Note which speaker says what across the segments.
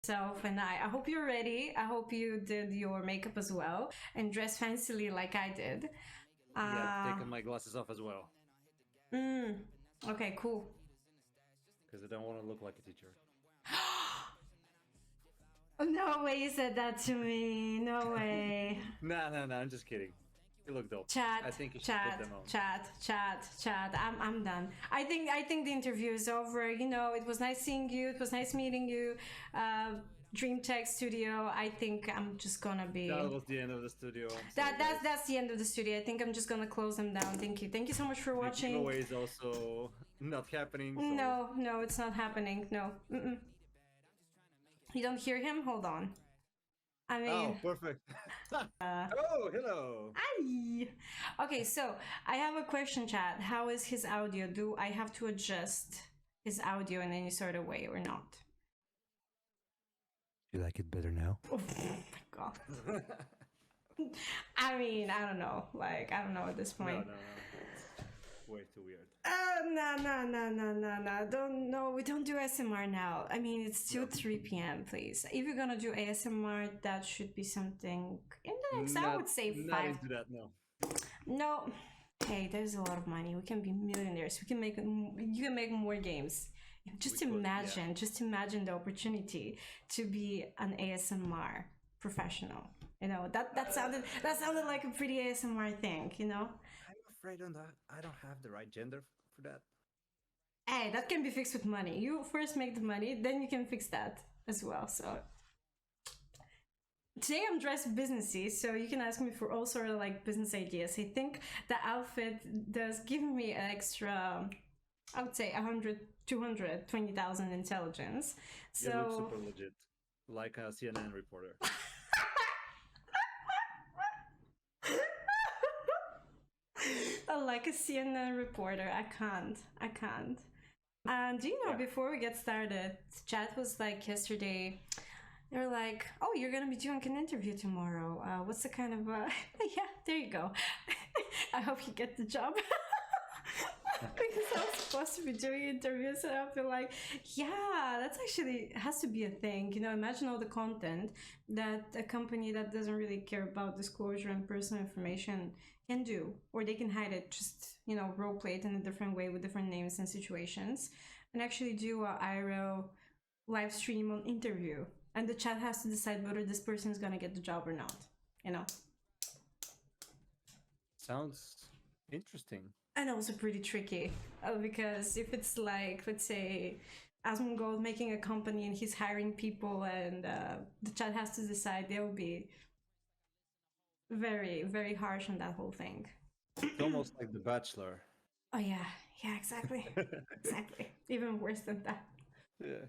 Speaker 1: Self, and I hope you're ready. I hope you did your makeup as well and dress fancily like I did.
Speaker 2: Yeah, I've
Speaker 1: Uh,
Speaker 2: taken my glasses off as well
Speaker 1: mm, okay, cool.
Speaker 2: because I don't want to look like a teacher.
Speaker 1: No way you said that to me. No way.
Speaker 2: Nah, I'm just kidding. You look dope.
Speaker 1: Chat,
Speaker 2: I think you should put
Speaker 1: chat,
Speaker 2: them on.
Speaker 1: chat, chat, chat. I'm done. I think the interview is over. You know, it was nice seeing you. It was nice meeting you. Uh, Dreamteck Studio. I think I'm just gonna
Speaker 2: That
Speaker 1: be
Speaker 2: was the end of the studio. I'm sorry,
Speaker 1: that
Speaker 2: guys.
Speaker 1: that's the end of the studio. I think I'm just gonna close them down. Thank you. Thank you so much for
Speaker 2: The
Speaker 1: watching.
Speaker 2: giveaway is also not happening, so
Speaker 1: No, no, it's not happening. No. Mm-mm. You don't hear him? Hold on. I
Speaker 2: oh,
Speaker 1: mean,
Speaker 2: perfect. Oh, hello.
Speaker 1: Aye. Okay, so I have a question, chat. How is his audio? Do I have to adjust his audio in any sort of way or not?
Speaker 3: You like it better now?
Speaker 1: Oh my god. I mean, I don't know. Like, I don't know at this
Speaker 2: No,
Speaker 1: point.
Speaker 2: it's way too weird.
Speaker 1: No. Don't, no, we don't do ASMR now. I mean, it's still 3 p.m., please. If you're gonna do ASMR, that should be something in the next, I would say
Speaker 2: Not
Speaker 1: 5.
Speaker 2: into that, no.
Speaker 1: No. Hey, there's a lot of money. We can be millionaires. We can make, you can make more games. Just
Speaker 2: We could,
Speaker 1: imagine,
Speaker 2: yeah.
Speaker 1: just imagine the opportunity to be an ASMR professional. You know, that sounded like a pretty ASMR thing, you know?
Speaker 2: I'm afraid I don't have the right gender for that.
Speaker 1: Hey, that can be fixed with money. You first make the money, then you can fix that as well. So today I'm dressed businessy, so you can ask me for all sort of like business ideas. I think the outfit does give me an extra, I would say 100, 220,000 intelligence.
Speaker 2: You look
Speaker 1: So
Speaker 2: super legit, like a CNN reporter.
Speaker 1: like a CNN reporter, I can't. And you know,
Speaker 2: Yeah.
Speaker 1: before we get started, chat was like yesterday. They're like, "Oh, you're gonna be doing an interview tomorrow. What's the kind of?" Yeah, there you go. I hope you get the job. Because I was supposed to be doing interviews, and I feel like, yeah, that's actually has to be a thing. You know, imagine all the content that a company that doesn't really care about disclosure and personal information can do, or they can hide it, just role play it in a different way with different names and situations, and actually do a IRL live stream on interview, and the chat has to decide whether this person is gonna get the job or not. You know.
Speaker 2: Sounds interesting.
Speaker 1: And also pretty tricky because if it's like, let's say, Asmongold making a company and he's hiring people and the chat has to decide, they'll be very, very harsh on that whole thing.
Speaker 2: It's almost like The Bachelor.
Speaker 1: Oh, yeah, exactly. Exactly. Even worse than that.
Speaker 2: Yeah.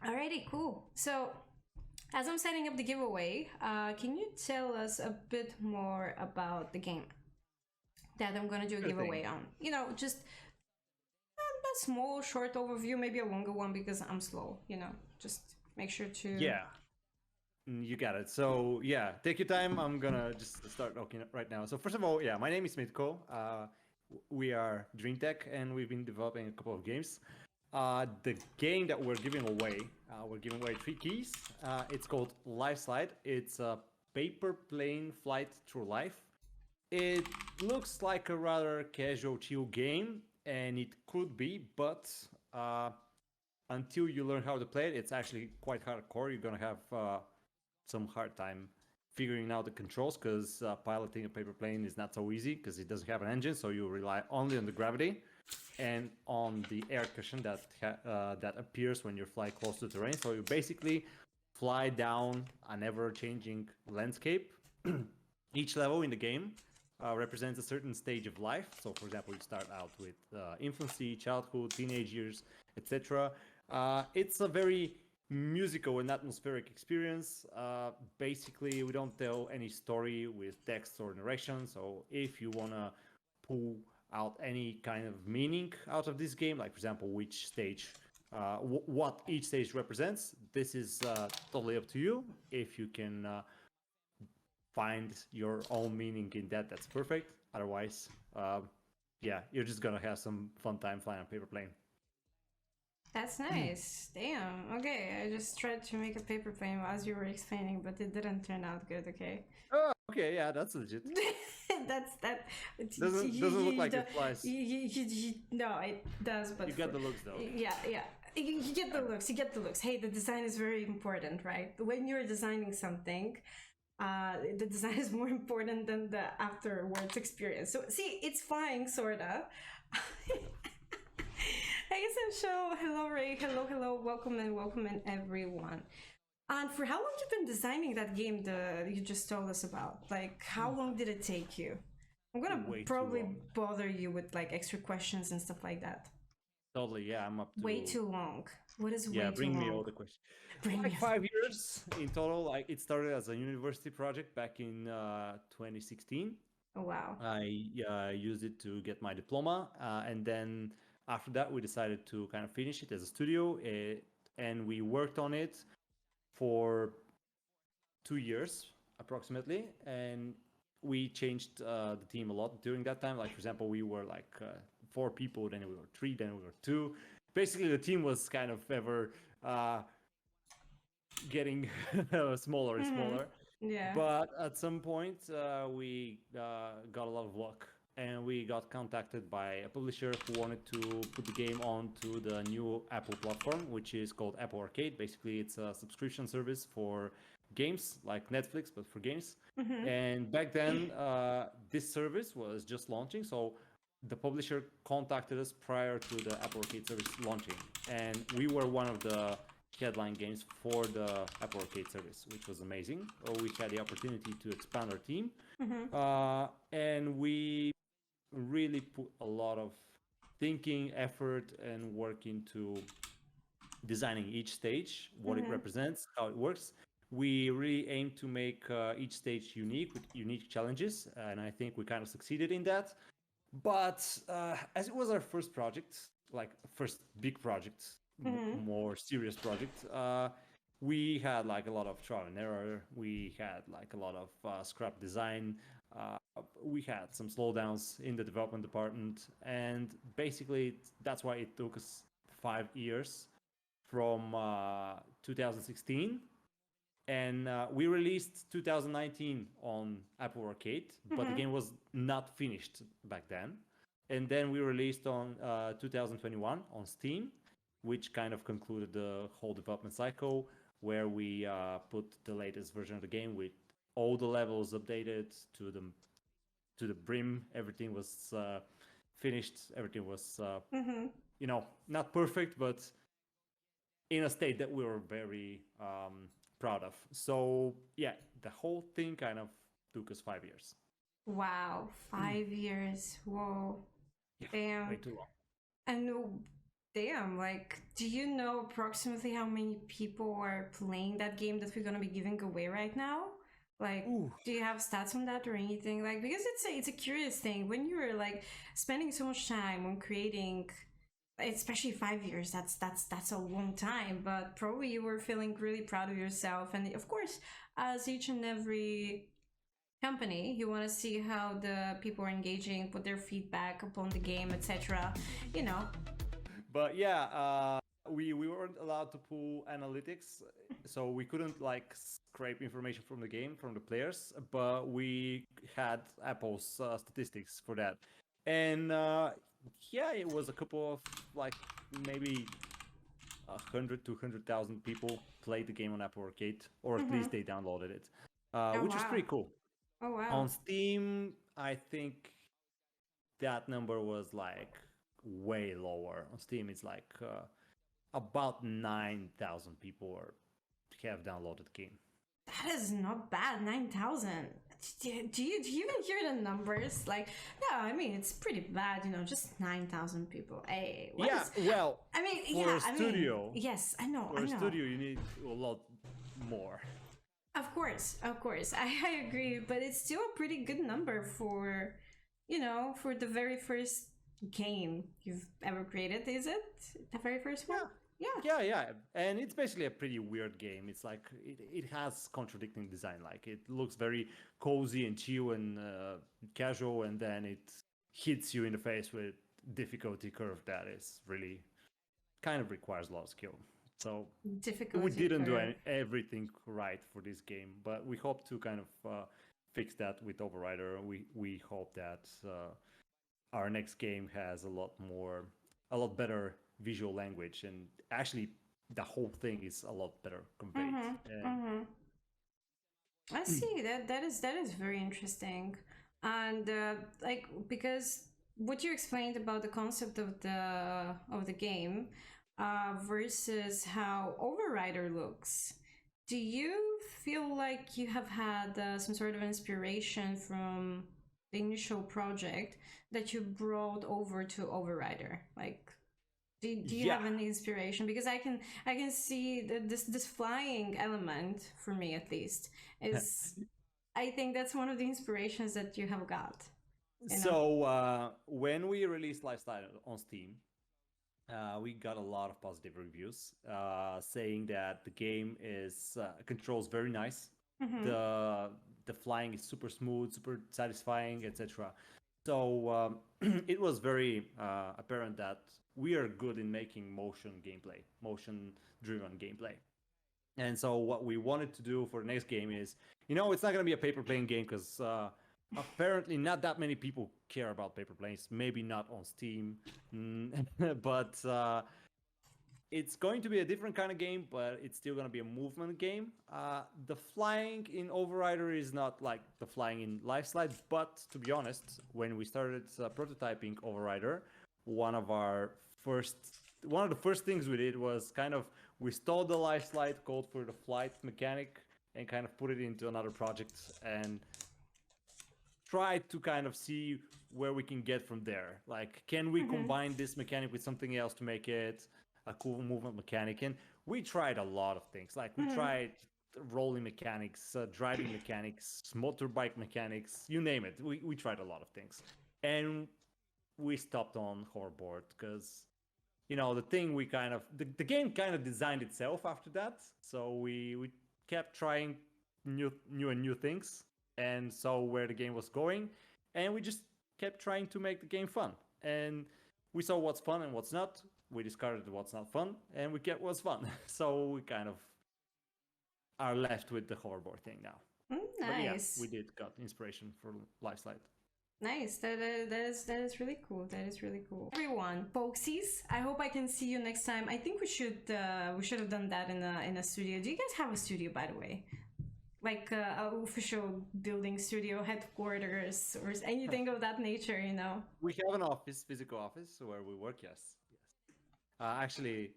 Speaker 1: Alrighty, cool. So, as I'm setting up the giveaway, can you tell us a bit more about the game that I'm gonna do a
Speaker 2: Sure
Speaker 1: giveaway
Speaker 2: thing.
Speaker 1: on? Just a small, short overview, maybe a longer one because I'm slow. Just make sure to.
Speaker 2: Yeah. You got it. So yeah, take your time. I'm gonna just start talking right now. So first of all, yeah, my name is Mitko. We are Dreamteck, and we've been developing a couple of games. The game that we're giving away 3 keys. It's called Life Slide. It's a paper plane flight through life. It looks like a rather casual, chill game, and it could be, but until you learn how to play it, it's actually quite hardcore. You're gonna have some hard time figuring out the controls because piloting a paper plane is not so easy because it doesn't have an engine, so you rely only on the gravity and on the air cushion that appears when you fly close to terrain. So you basically fly down an ever-changing landscape. Each level in the game represents a certain stage of life. So, for example, you start out with infancy, childhood, teenage years, etc. It's a very musical and atmospheric experience. Basically, we don't tell any story with text or narration. So if you want to pull out any kind of meaning out of this game, like for example, which stage, what each stage represents, this is totally up to you. If you can find your own meaning in that, that's perfect. Otherwise, yeah, you're just gonna have some fun time flying a paper plane.
Speaker 1: That's nice. Damn. Okay, I just tried to make a paper plane as you were explaining, but it didn't turn out good. Okay.
Speaker 2: Oh, okay, yeah, that's legit.
Speaker 1: That's that.
Speaker 2: Doesn't look like it flies.
Speaker 1: No, it does, but
Speaker 2: You got the looks though.
Speaker 1: yeah, yeah. You get the looks. You get the looks. Hey, the design is very important, right? When you're designing something, the design is more important than the afterwards experience. So see, it's flying, sorta. Hey, Show. Hello, Ray. Hello, hello. Welcome in, everyone. And for how long you've been designing that game that you just told us about? Like, how long did it take you? I'm gonna
Speaker 2: Way too
Speaker 1: probably
Speaker 2: long.
Speaker 1: bother you with like extra questions and stuff like that.
Speaker 2: Totally, yeah, I'm up to.
Speaker 1: Way too long. What is way
Speaker 2: Yeah,
Speaker 1: too
Speaker 2: bring
Speaker 1: long?
Speaker 2: me all the questions.
Speaker 1: Bring
Speaker 2: Like
Speaker 1: me.
Speaker 2: 5 years in total. Like it started as a university project back in 2016.
Speaker 1: Oh wow.
Speaker 2: I used it to get my diploma, and then after that, we decided to kind of finish it as a studio, and we worked on it for 2 years approximately, and we changed the team a lot during that time. Like for example, we were like 4 people, then we were 3, then we were 2. Basically, the team was kind of ever getting smaller and smaller.
Speaker 1: Yeah.
Speaker 2: But at some point, we got a lot of luck, and we got contacted by a publisher who wanted to put the game onto the new Apple platform, which is called Apple Arcade. Basically, it's a subscription service for games like Netflix, but for games. And back then, this service was just launching, so the publisher contacted us prior to the Apple Arcade service launching, and we were one of the headline games for the Apple Arcade service, which was amazing. We had the opportunity to expand our team, and we really put a lot of thinking, effort, and work into designing each stage, what it represents, how it works. We really aim to make each stage unique with unique challenges, and I think we kind of succeeded in that. But as it was our first project, like first big project, more serious project, we had like a lot of trial and error. We had like a lot of scrap design. We had some slowdowns in the development department, and basically that's why it took us 5 years from 2016, and we released 2019 on Apple Arcade, but the game was not finished back then. And then we released on 2021 on Steam, which kind of concluded the whole development cycle, where we put the latest version of the game with all the levels updated to the brim. Everything was finished. Everything was not perfect, but in a state that we were very proud of. So yeah, the whole thing kind of took us 5 years.
Speaker 1: Wow, 5 years. Whoa.
Speaker 2: Yeah,
Speaker 1: Damn.
Speaker 2: way too long.
Speaker 1: And damn, like, do you know approximately how many people are playing that game that we're gonna be giving away right now? Like, do you have stats on that or anything? Like, because it's a curious thing when you're like spending so much time on creating, especially 5 years. That's a long time. But probably you were feeling really proud of yourself, and of course, as each and every company, you want to see how the people are engaging, put their feedback upon the game, etc. You know.
Speaker 2: But yeah, we weren't allowed to pull analytics, so we couldn't like scrape information from the game from the players, but we had Apple's statistics for that. And yeah, it was a couple of like maybe 100 to 200,000 people played the game on Apple Arcade, or at least they downloaded it, which was pretty cool.
Speaker 1: Oh wow.
Speaker 2: On Steam, I think that number was like way lower. On Steam, it's like about 9,000 people have downloaded the game.
Speaker 1: That is not bad. 9,000. Do you even hear the numbers? Like, yeah, I mean, it's pretty bad, just 9,000 people. Hey,
Speaker 2: well,
Speaker 1: I mean,
Speaker 2: for a studio.
Speaker 1: Yes, I know.
Speaker 2: For a studio, you need a lot more.
Speaker 1: Of course. I agree, but it's still a pretty good number for, for the very first game you've ever created. Is it the very first one?
Speaker 2: Yeah, and it's basically a pretty weird game. It's like it has contradicting design. Like it looks very cozy and chill and casual, and then it hits you in the face with difficulty curve that is really kind of requires a lot of skill. So we
Speaker 1: Difficulty
Speaker 2: didn't do
Speaker 1: curve.
Speaker 2: everything right for this game, but we hope to kind of fix that with Overrider. We hope that our next game has a lot better visual language, and actually the whole thing is a lot better conveyed.
Speaker 1: Mm-hmm.
Speaker 2: And
Speaker 1: Mm-hmm. I see that is very interesting, and like because what you explained about the concept of the game versus how Overrider looks. Do you feel like you have had some sort of inspiration from the initial project that you brought over to Overrider? Like, do you
Speaker 2: yeah,
Speaker 1: have any inspiration? Because I can see that this flying element for me at least is, I think that's one of the inspirations that you have got, you know.
Speaker 2: so when we released Lifestyle on Steam, we got a lot of positive reviews saying that the game is controls very nice.
Speaker 1: Mm-hmm.
Speaker 2: The the flying is super smooth, super satisfying, etc. So it was very apparent that we are good in making motion driven gameplay. And so what we wanted to do for the next game is, it's not going to be a paper plane game because apparently not that many people care about paper planes. Maybe not on Steam, but it's going to be a different kind of game. But it's still going to be a movement game. The flying in Overrider is not like the flying in Lifeslide. But to be honest, when we started prototyping Overrider, one of our first one of the first things we did was kind of we stole the life slide code for the flight mechanic and kind of put it into another project and tried to kind of see where we can get from there. Like, can we
Speaker 1: Mm-hmm.
Speaker 2: combine this mechanic with something else to make it a cool movement mechanic? And we tried a lot of things. Like, we
Speaker 1: Mm-hmm.
Speaker 2: tried rolling mechanics, driving mechanics, motorbike mechanics, you name it. We tried a lot of things. And we stopped on hoverboard because the thing we kind of the game kind of designed itself after that, so we kept trying new things and saw where the game was going, and we just kept trying to make the game fun, and we saw what's fun and what's not. We discarded what's not fun and we kept what's fun. So we kind of are left with the hoverboard thing now. But yeah, we
Speaker 1: Nice.
Speaker 2: did got inspiration for Life Slide.
Speaker 1: Nice. That is really cool. That is really cool. Everyone, folksies. I hope I can see you next time. I think we should have done that in a studio. Do you guys have a studio, by the way? Like a official building studio, headquarters, or anything of that nature?
Speaker 2: We have an office, physical office, where we work. Yes, yes. Actually,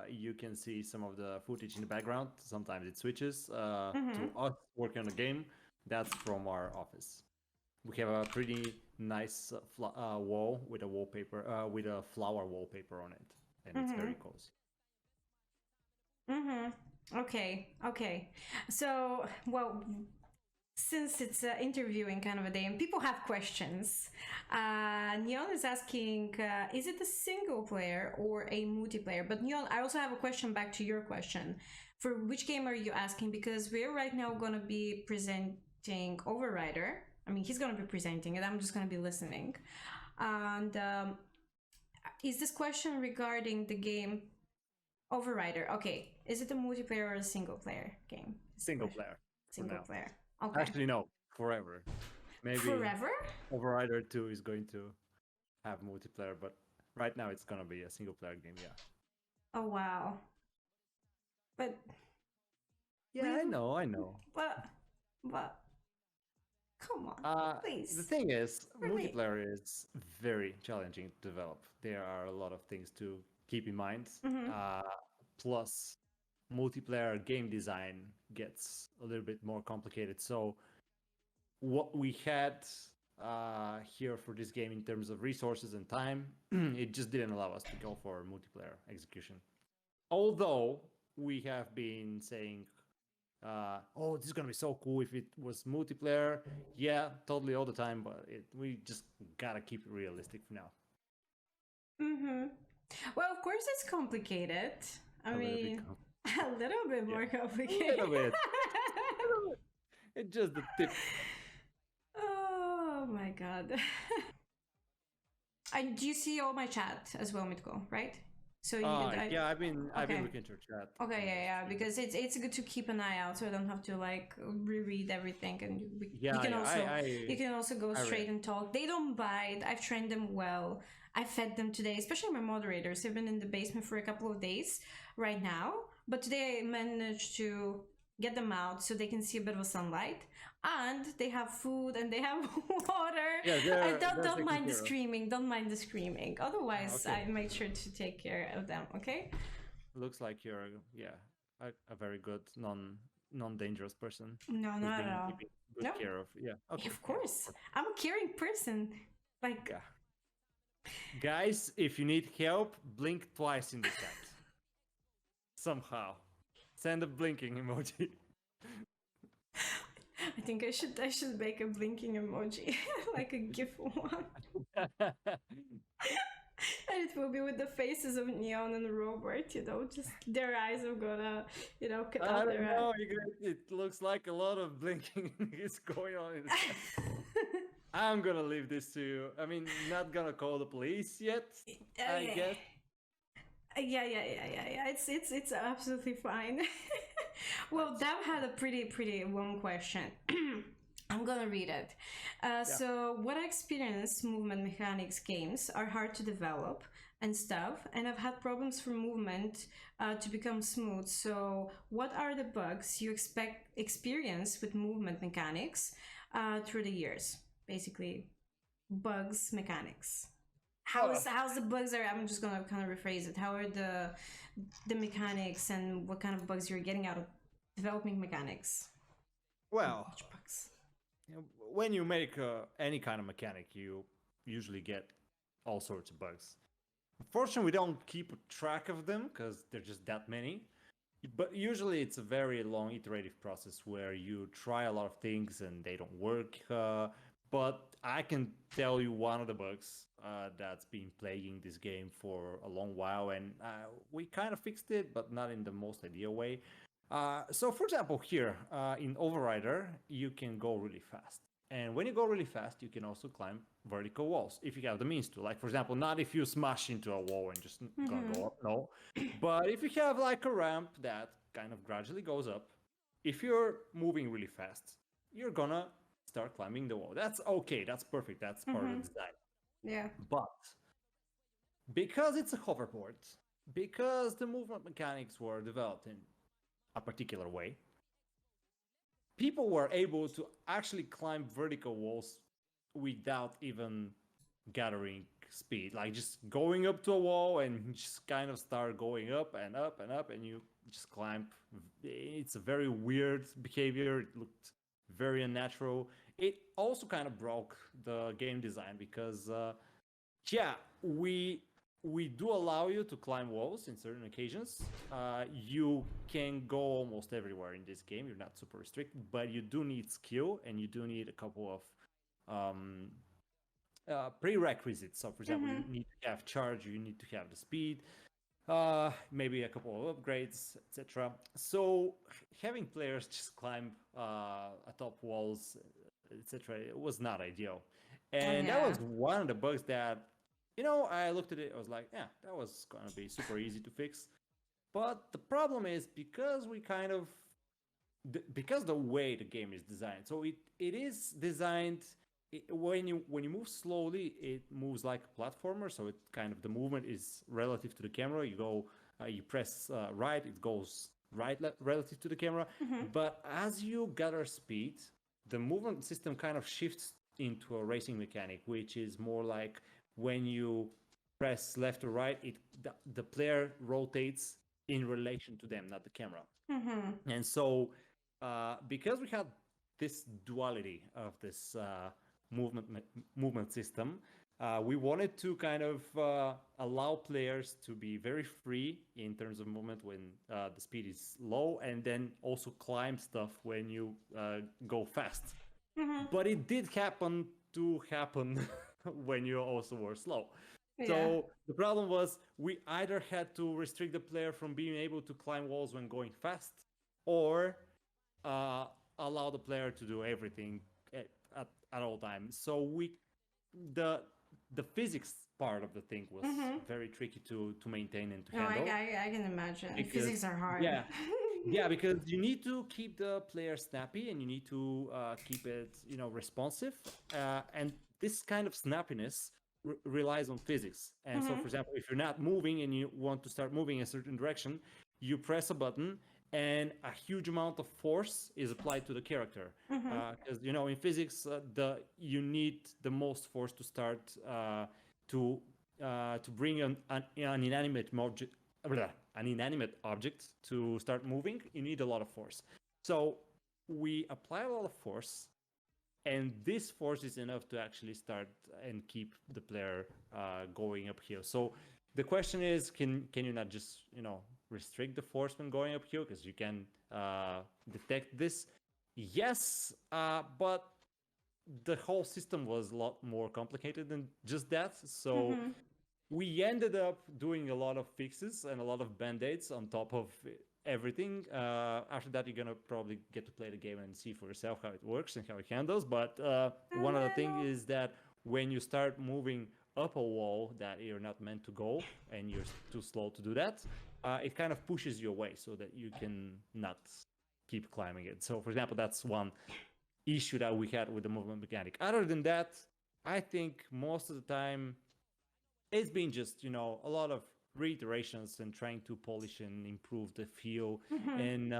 Speaker 2: you can see some of the footage in the background. Sometimes it switches
Speaker 1: Mm-hmm.
Speaker 2: to us working on the game. That's from our office. We have a pretty nice wall with a wallpaper, with a flower wallpaper on it, and it's
Speaker 1: Mm-hmm.
Speaker 2: very cozy.
Speaker 1: Mm-hmm. Okay. Okay. So, well, since it's interviewing kind of a day and people have questions, Neon is asking, is it a single player or a multiplayer? But Neon, I also have a question back to your question. For which game are you asking? Because we're right now going to be presenting Overrider. I mean, he's going to be presenting it. I'm just going to be listening. And is this question regarding the game Overrider? Okay. Is it a multiplayer or a single player game? Is the
Speaker 2: Single
Speaker 1: question.
Speaker 2: player for
Speaker 1: Single
Speaker 2: now.
Speaker 1: player. Okay.
Speaker 2: Actually, no, forever. Maybe
Speaker 1: Forever?
Speaker 2: Overrider 2 is going to have multiplayer, but right now it's gonna be a single player game. Yeah.
Speaker 1: Oh wow. But
Speaker 2: Yeah,
Speaker 1: we
Speaker 2: I know.
Speaker 1: but come on,
Speaker 2: The
Speaker 1: please.
Speaker 2: thing is,
Speaker 1: Really.
Speaker 2: multiplayer is very challenging to develop. There are a lot of things to keep in mind.
Speaker 1: Mm-hmm.
Speaker 2: Uh, Plus, multiplayer game design gets a little bit more complicated. So, what we had here for this game in terms of resources and time, it just didn't allow us to go for multiplayer execution. Although we have been saying oh, this is gonna be so cool if it was multiplayer. Yeah, totally all the time, but we just gotta keep it realistic for now.
Speaker 1: Mm-hmm. Well, of course it's complicated. I
Speaker 2: A little bit,
Speaker 1: mean, a little bit
Speaker 2: yeah,
Speaker 1: more
Speaker 2: a
Speaker 1: complicated.
Speaker 2: little bit, a little bit. It's just the tip.
Speaker 1: Oh my god. And do you see all my chat as well, Mitko, right? So you,
Speaker 2: Yeah, I've been
Speaker 1: okay.
Speaker 2: looking through chat
Speaker 1: Okay,
Speaker 2: in
Speaker 1: yeah,
Speaker 2: the
Speaker 1: yeah,
Speaker 2: stream.
Speaker 1: because it's good to keep an eye out, so I don't have to like reread everything, and
Speaker 2: Yeah, yeah,
Speaker 1: you can also go
Speaker 2: I read.
Speaker 1: straight and talk. They don't bite. I've trained them well. I fed them today, especially my moderators. They've been in the basement for a couple of days right now, but today I managed to get them out so they can see a bit of sunlight, and they have food and they have water.
Speaker 2: Yeah,
Speaker 1: I
Speaker 2: they're
Speaker 1: don't
Speaker 2: taken
Speaker 1: mind the
Speaker 2: care of.
Speaker 1: screaming. Don't mind the screaming. Otherwise,
Speaker 2: Okay.
Speaker 1: I make sure to take care of them. Okay.
Speaker 2: Looks like you're, yeah, a very good non-dangerous person
Speaker 1: No,
Speaker 2: who's
Speaker 1: not at
Speaker 2: been
Speaker 1: all.
Speaker 2: keeping good
Speaker 1: No,
Speaker 2: care of. Yeah. Okay.
Speaker 1: of
Speaker 2: Yeah.
Speaker 1: course. I'm a caring person. Like,
Speaker 2: Yeah. Guys, if you need help, blink twice in the chat. Somehow. Send a blinking emoji.
Speaker 1: I think I should make a blinking emoji, like a GIF one, and it will be with the faces of Neon and Robert. Just their eyes are gonna, cut
Speaker 2: I
Speaker 1: out
Speaker 2: don't
Speaker 1: their eye.
Speaker 2: know. It looks like a lot of blinking is going on in the chat. I'm gonna leave this to you. I mean, not gonna call the police yet, I
Speaker 1: Okay.
Speaker 2: guess.
Speaker 1: Yeah. It's absolutely fine. Well,
Speaker 2: Nice.
Speaker 1: Dab had a pretty long question. I'm gonna read it.
Speaker 2: Yeah.
Speaker 1: So, what I experienced movement mechanics games are hard to develop and stuff, and I've had problems for movement to become smooth. So, what are the bugs you experience with movement mechanics through the years? Basically, bugs mechanics.
Speaker 2: Oh,
Speaker 1: How's the bugs are? I'm just gonna kind of rephrase it. How are the mechanics and what kind of bugs you're getting out of developing mechanics?
Speaker 2: well,
Speaker 1: Which bugs?
Speaker 2: when you make any kind of mechanic, you usually get all sorts of bugs. Unfortunately, we don't keep track of them because there's just that many. But usually, it's a very long iterative process where you try a lot of things and they don't work. But I can tell you one of the bugs that's been plaguing this game for a long while, and we kind of fixed it, but not in the most ideal way. So, for example, here in Overrider, you can go really fast. And when you go really fast, you can also climb vertical walls if you have the means to. Like, for example, not if you smash into a wall and just gonna go up, no. But if you have like a ramp that kind of gradually goes up, if you're moving really fast, you're gonna start climbing the wall. That's okay, that's perfect, that's part of the design.
Speaker 1: Yeah.
Speaker 2: But because it's a hoverboard, because the movement mechanics were developed in a particular way, people were able to actually climb vertical walls without even gathering speed, like just going up to a wall and just kind of start going up and up and up, and you just climb. It's a very weird behavior. It looked very unnatural. It also kind of broke the game design because yeah, we do allow you to climb walls in certain occasions. You can go almost everywhere in this game. You're not super restricted, but you do need skill and you do need a couple of prerequisites. So, for example, you need to have charge, you need to have the speed, maybe a couple of upgrades, etc. So, having players just climb atop walls, etc., it was not ideal. And that
Speaker 1: Yeah.
Speaker 2: was one of the bugs that, I looked at it, I was like, yeah, that was going to be super easy to fix. But the problem is because we kind of, because the way the game is designed, so it is designed when you move slowly, it moves like a platformer. So it kind of the movement is relative to the camera. You press right, it goes right relative to the camera. But as you gather speed, the movement system kind of shifts into a racing mechanic, which is more like when you press left or right, the player rotates in relation to them, not the camera. And so, because we had this duality of this movement system, we wanted to kind of allow players to be very free in terms of movement when the speed is low, and then also climb stuff when you go fast. But it did happen when you also were slow.
Speaker 1: Yeah.
Speaker 2: So the problem was we either had to restrict the player from being able to climb walls when going fast, or allow the player to do everything at all times. So the the physics part of the thing was very tricky to maintain and to
Speaker 1: No,
Speaker 2: handle.
Speaker 1: I can imagine.
Speaker 2: Because,
Speaker 1: Physics are hard.
Speaker 2: yeah, yeah, because you need to keep the player snappy and you need to keep it, responsive. And this kind of snappiness relies on physics. And so, for example, if you're not moving and you want to start moving in a certain direction, you press a button and a huge amount of force is applied to the character. Because, in physics, you need the most force to start to bring an inanimate object to start moving. You need a lot of force. So we apply a lot of force, and this force is enough to actually start and keep the player going uphill. So the question is, can you not just restrict the force when going uphill, because you can detect this? Yes, but the whole system was a lot more complicated than just that. So we ended up doing a lot of fixes and a lot of band-aids on top of everything. After that, you're gonna probably get to play the game and see for yourself how it works and how it handles. But one of the things is that when you start moving up a wall that you're not meant to go and you're too slow to do that, it kind of pushes you away so that you can not keep climbing it. So, for example, that's one issue that we had with the movement mechanic. Other than that, I think most of the time it's been just a lot of reiterations and trying to polish and improve the feel. And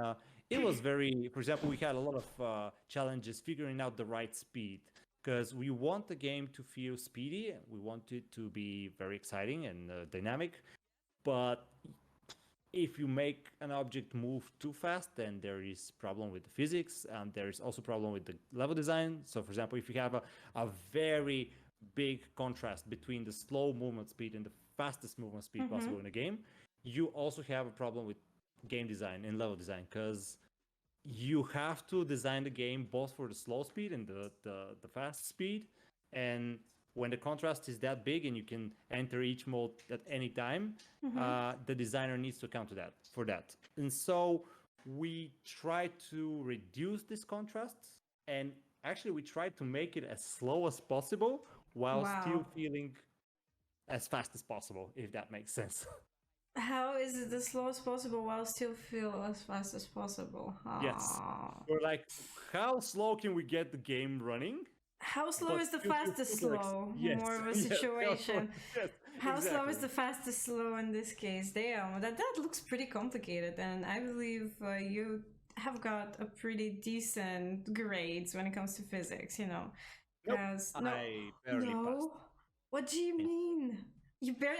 Speaker 2: it was very, for example, we had a lot of challenges figuring out the right speed, because we want the game to feel speedy, we want it to be very exciting and dynamic. But if you make an object move too fast, then there is problem with the physics, and there is also problem with the level design. So, for example, if you have a very big contrast between the slow movement speed and the fastest movement speed possible in a game, you also have a problem with game design and level design, because you have to design the game both for the slow speed and the fast speed. And when the contrast is that big and you can enter each mode at any time, the designer needs to account for that. And so we try to reduce this contrast, and actually we try to make it as slow as possible while still feeling as fast as possible, if that makes sense.
Speaker 1: How is it the slowest possible while still feel as fast as possible?
Speaker 2: Yes. We're like, how slow can we get the game running?
Speaker 1: How slow is the fastest slow?
Speaker 2: Yes.
Speaker 1: More of a situation.
Speaker 2: Yes,
Speaker 1: How
Speaker 2: exactly.
Speaker 1: slow is the fastest slow in this case? Damn, that looks pretty complicated, and I believe you have got a pretty decent grades when it comes to physics,
Speaker 2: Nope,
Speaker 1: I
Speaker 2: barely passed.
Speaker 1: What do you mean? You barely.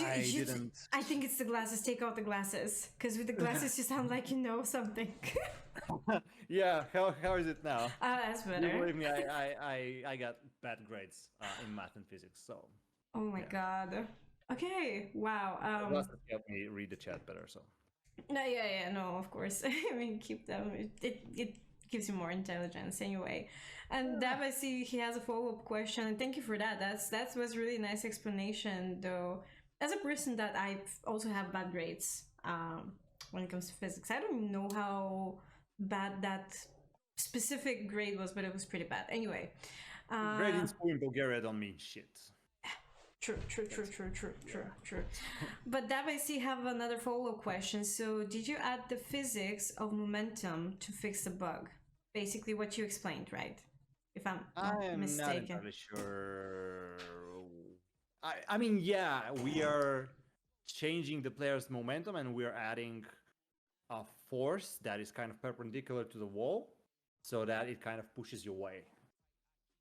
Speaker 2: Didn't.
Speaker 1: I think it's the glasses. Take out the glasses, because with the glasses you sound like you know something.
Speaker 2: Yeah, how is it now?
Speaker 1: That's better.
Speaker 2: You believe me, I got bad grades in math and physics, so.
Speaker 1: Oh my god. Okay, wow.
Speaker 2: Glasses help me read the chat better, so.
Speaker 1: No, of course. I mean, keep them. It gives you more intelligence anyway. And Dab, I see he has a follow-up question, and thank you for that. That was really nice explanation, though. As a person that I also have bad grades when it comes to physics, I don't know how bad that specific grade was, but it was pretty bad. Anyway.
Speaker 2: Grade in school in Bulgaria don't mean shit.
Speaker 1: True. But Dab, I see have another follow-up question. So did you add the physics of momentum to fix the bug? Basically what you explained, right? If I'm not mistaken.
Speaker 2: Not entirely sure. I mean, yeah, we are changing the player's momentum and we're adding a force that is kind of perpendicular to the wall so that it kind of pushes you away.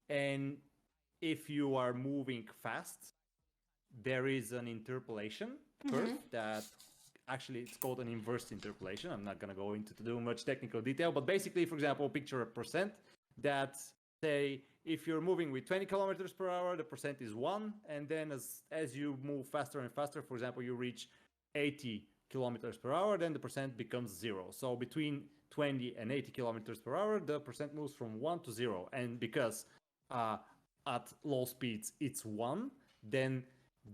Speaker 2: And if you are moving fast, there is an interpolation curve that actually it's called an inverse interpolation. I'm not going to go into too much technical detail, but basically, for example, picture a percent that say if you're moving with 20 kilometers per hour, the percent is 1. And then as you move faster and faster, for example, you reach 80 kilometers per hour, then the percent becomes 0. So between 20 and 80 kilometers per hour, the percent moves from 1 to 0. And because at low speeds it's 1, then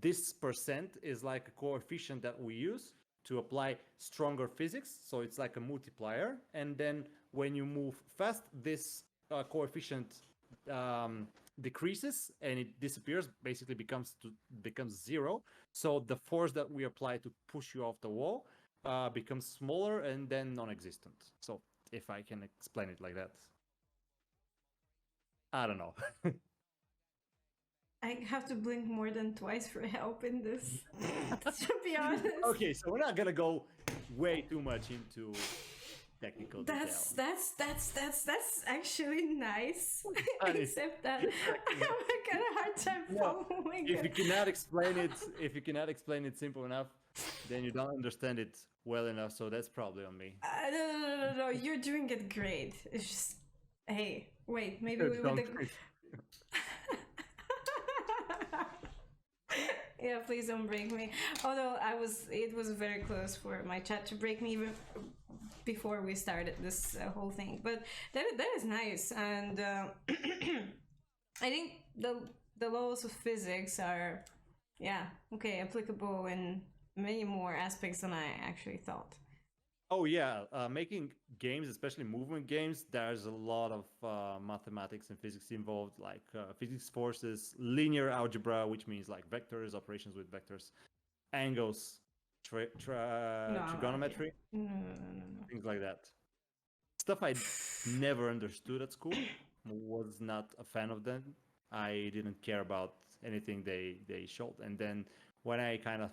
Speaker 2: this percent is like a coefficient that we use to apply stronger physics. So it's like a multiplier. And then when you move fast, this coefficient decreases and it disappears, basically becomes zero. So the force that we apply to push you off the wall becomes smaller and then non-existent. So if I can explain it like that, I don't know.
Speaker 1: I have to blink more than twice for help in this, to be honest.
Speaker 2: Okay, so we're not gonna go way too much into technical
Speaker 1: That's
Speaker 2: detail.
Speaker 1: that's actually nice.
Speaker 2: Funny.
Speaker 1: Except that I'm kind of hard time
Speaker 2: No,
Speaker 1: following
Speaker 2: if you
Speaker 1: it.
Speaker 2: cannot explain it simple enough, then you don't understand it well enough. So that's probably on me.
Speaker 1: No, you're doing it great. It's just, hey, wait, maybe we would.
Speaker 2: Don't-
Speaker 1: Yeah, please don't break me. Although it was very close for my chat to break me even before we started this whole thing. But that is nice, and I think the laws of physics are, yeah, okay, applicable in many more aspects than I actually thought.
Speaker 2: Oh yeah, making games, especially movement games, there's a lot of mathematics and physics involved, like physics forces, linear algebra, which means like vectors, operations with vectors, angles,
Speaker 1: No,
Speaker 2: trigonometry,
Speaker 1: no.
Speaker 2: things like that. Stuff I never understood at school. Was not a fan of them. I didn't care about anything they showed, and then when I kind of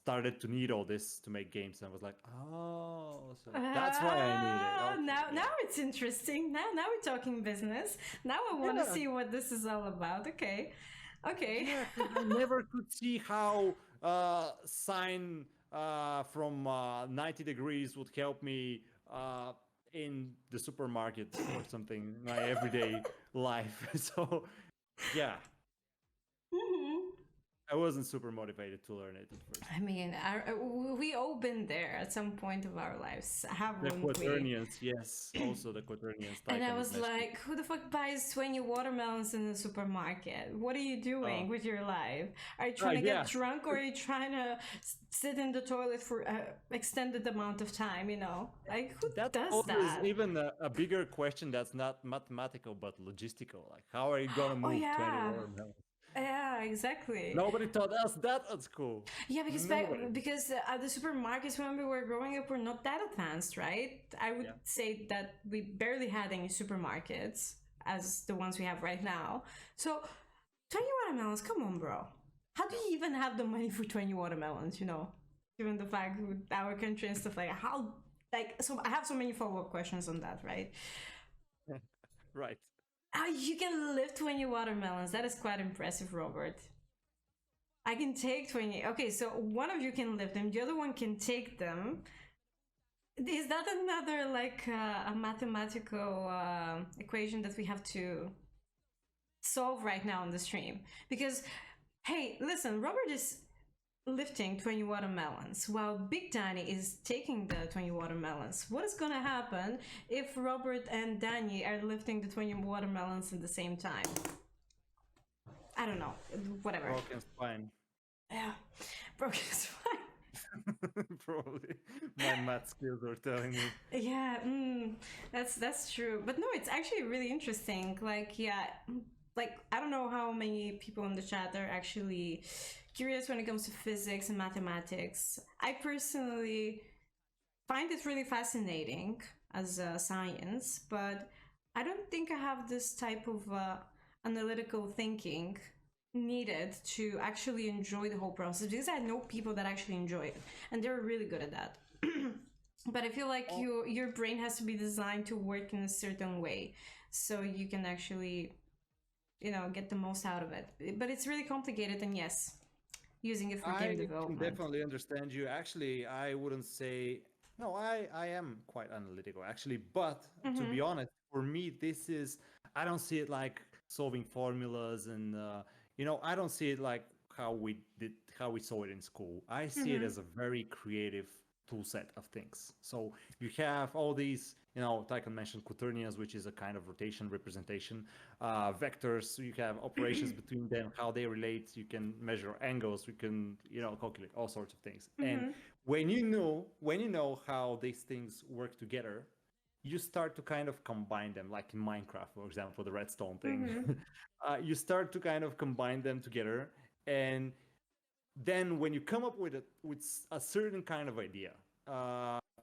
Speaker 2: started to need all this to make games, I was like, oh, so that's why I need it. Okay,
Speaker 1: Now it's interesting. Now we're talking business. Now I want to
Speaker 2: Yeah.
Speaker 1: see what this is all about. Okay.
Speaker 2: Yeah, 'cause I never could see how sine from 90 degrees would help me in the supermarket or something, my everyday life. So, yeah,
Speaker 1: Mhm.
Speaker 2: I wasn't super motivated to learn it at first.
Speaker 1: I mean, we all been there at some point of our lives,
Speaker 2: The
Speaker 1: haven't we?
Speaker 2: quaternions, yes, also the quaternions.
Speaker 1: And I
Speaker 2: Titan is
Speaker 1: was
Speaker 2: mentioned.
Speaker 1: like, who the fuck buys 20 watermelons in the supermarket? What are you doing with your life? Are you trying to
Speaker 2: yeah.
Speaker 1: get drunk or are you trying to sit in the toilet for an extended amount of time, you know? Like, who
Speaker 2: That
Speaker 1: does
Speaker 2: poses
Speaker 1: that?
Speaker 2: even a bigger question that's not mathematical but logistical. Like, how are you gonna
Speaker 1: Oh,
Speaker 2: move 20
Speaker 1: yeah.
Speaker 2: watermelons?
Speaker 1: Yeah, exactly.
Speaker 2: Nobody taught us that at school.
Speaker 1: Yeah, because
Speaker 2: Nobody.
Speaker 1: because the supermarkets when we were growing up were not that advanced, right? I would
Speaker 2: Yeah.
Speaker 1: say that we barely had any supermarkets as the ones we have right now. So 20 watermelons, come on, bro. How do you even have the money for 20 watermelons? You know, given the fact with our country and stuff like that. How like so I have so many follow-up questions on that, right?
Speaker 2: Right.
Speaker 1: How you can lift 20 watermelons? That is quite impressive, Robert. I can take 20. Okay, so one of you can lift them, the other one can take them. Is that another like a mathematical equation that we have to solve right now on the stream? Because, hey, listen, Robert is lifting 20 watermelons while Big Danny is taking the 20 watermelons. What is gonna happen if Robert and Danny are lifting the 20 watermelons at the same time? I don't know. Whatever.
Speaker 2: Broken spine.
Speaker 1: Yeah, broken spine.
Speaker 2: Probably. My math skills are telling me.
Speaker 1: Yeah, that's true. But no, it's actually really interesting. Like, yeah, like I don't know how many people in the chat are actually curious when it comes to physics and mathematics. I personally find it really fascinating as a science, but I don't think I have this type of analytical thinking needed to actually enjoy the whole process because I know people that actually enjoy it and they're really good at that. But I feel like your brain has to be designed to work in a certain way so you can actually, you know, get the most out of it. But it's really complicated, and yes, using it for game
Speaker 2: I can
Speaker 1: development.
Speaker 2: definitely understand you. Actually, I wouldn't say no. I am quite analytical actually, but to be honest, for me, this is I don't see it like solving formulas and I don't see it like how we saw it in school. I see it as a very creative tool set of things. So you have all these, Tychon mentioned quaternions, which is a kind of rotation representation, vectors. You have operations between them, how they relate. You can measure angles. You can, calculate all sorts of things. And when you know how these things work together, you start to kind of combine them, like in Minecraft, for example, the redstone thing.
Speaker 1: Mm-hmm.
Speaker 2: You start to kind of combine them together, and then when you come up with a certain kind of idea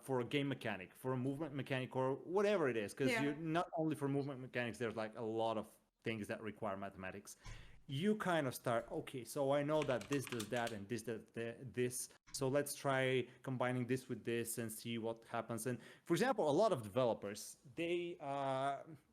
Speaker 2: for a game mechanic, for a movement mechanic, or whatever it is, because
Speaker 1: Yeah.
Speaker 2: you not only for movement mechanics, there's like a lot of things that require mathematics. You kind of start, okay, so I know that this does that and this does this, so let's try combining this with this and see what happens. And for example, a lot of developers, they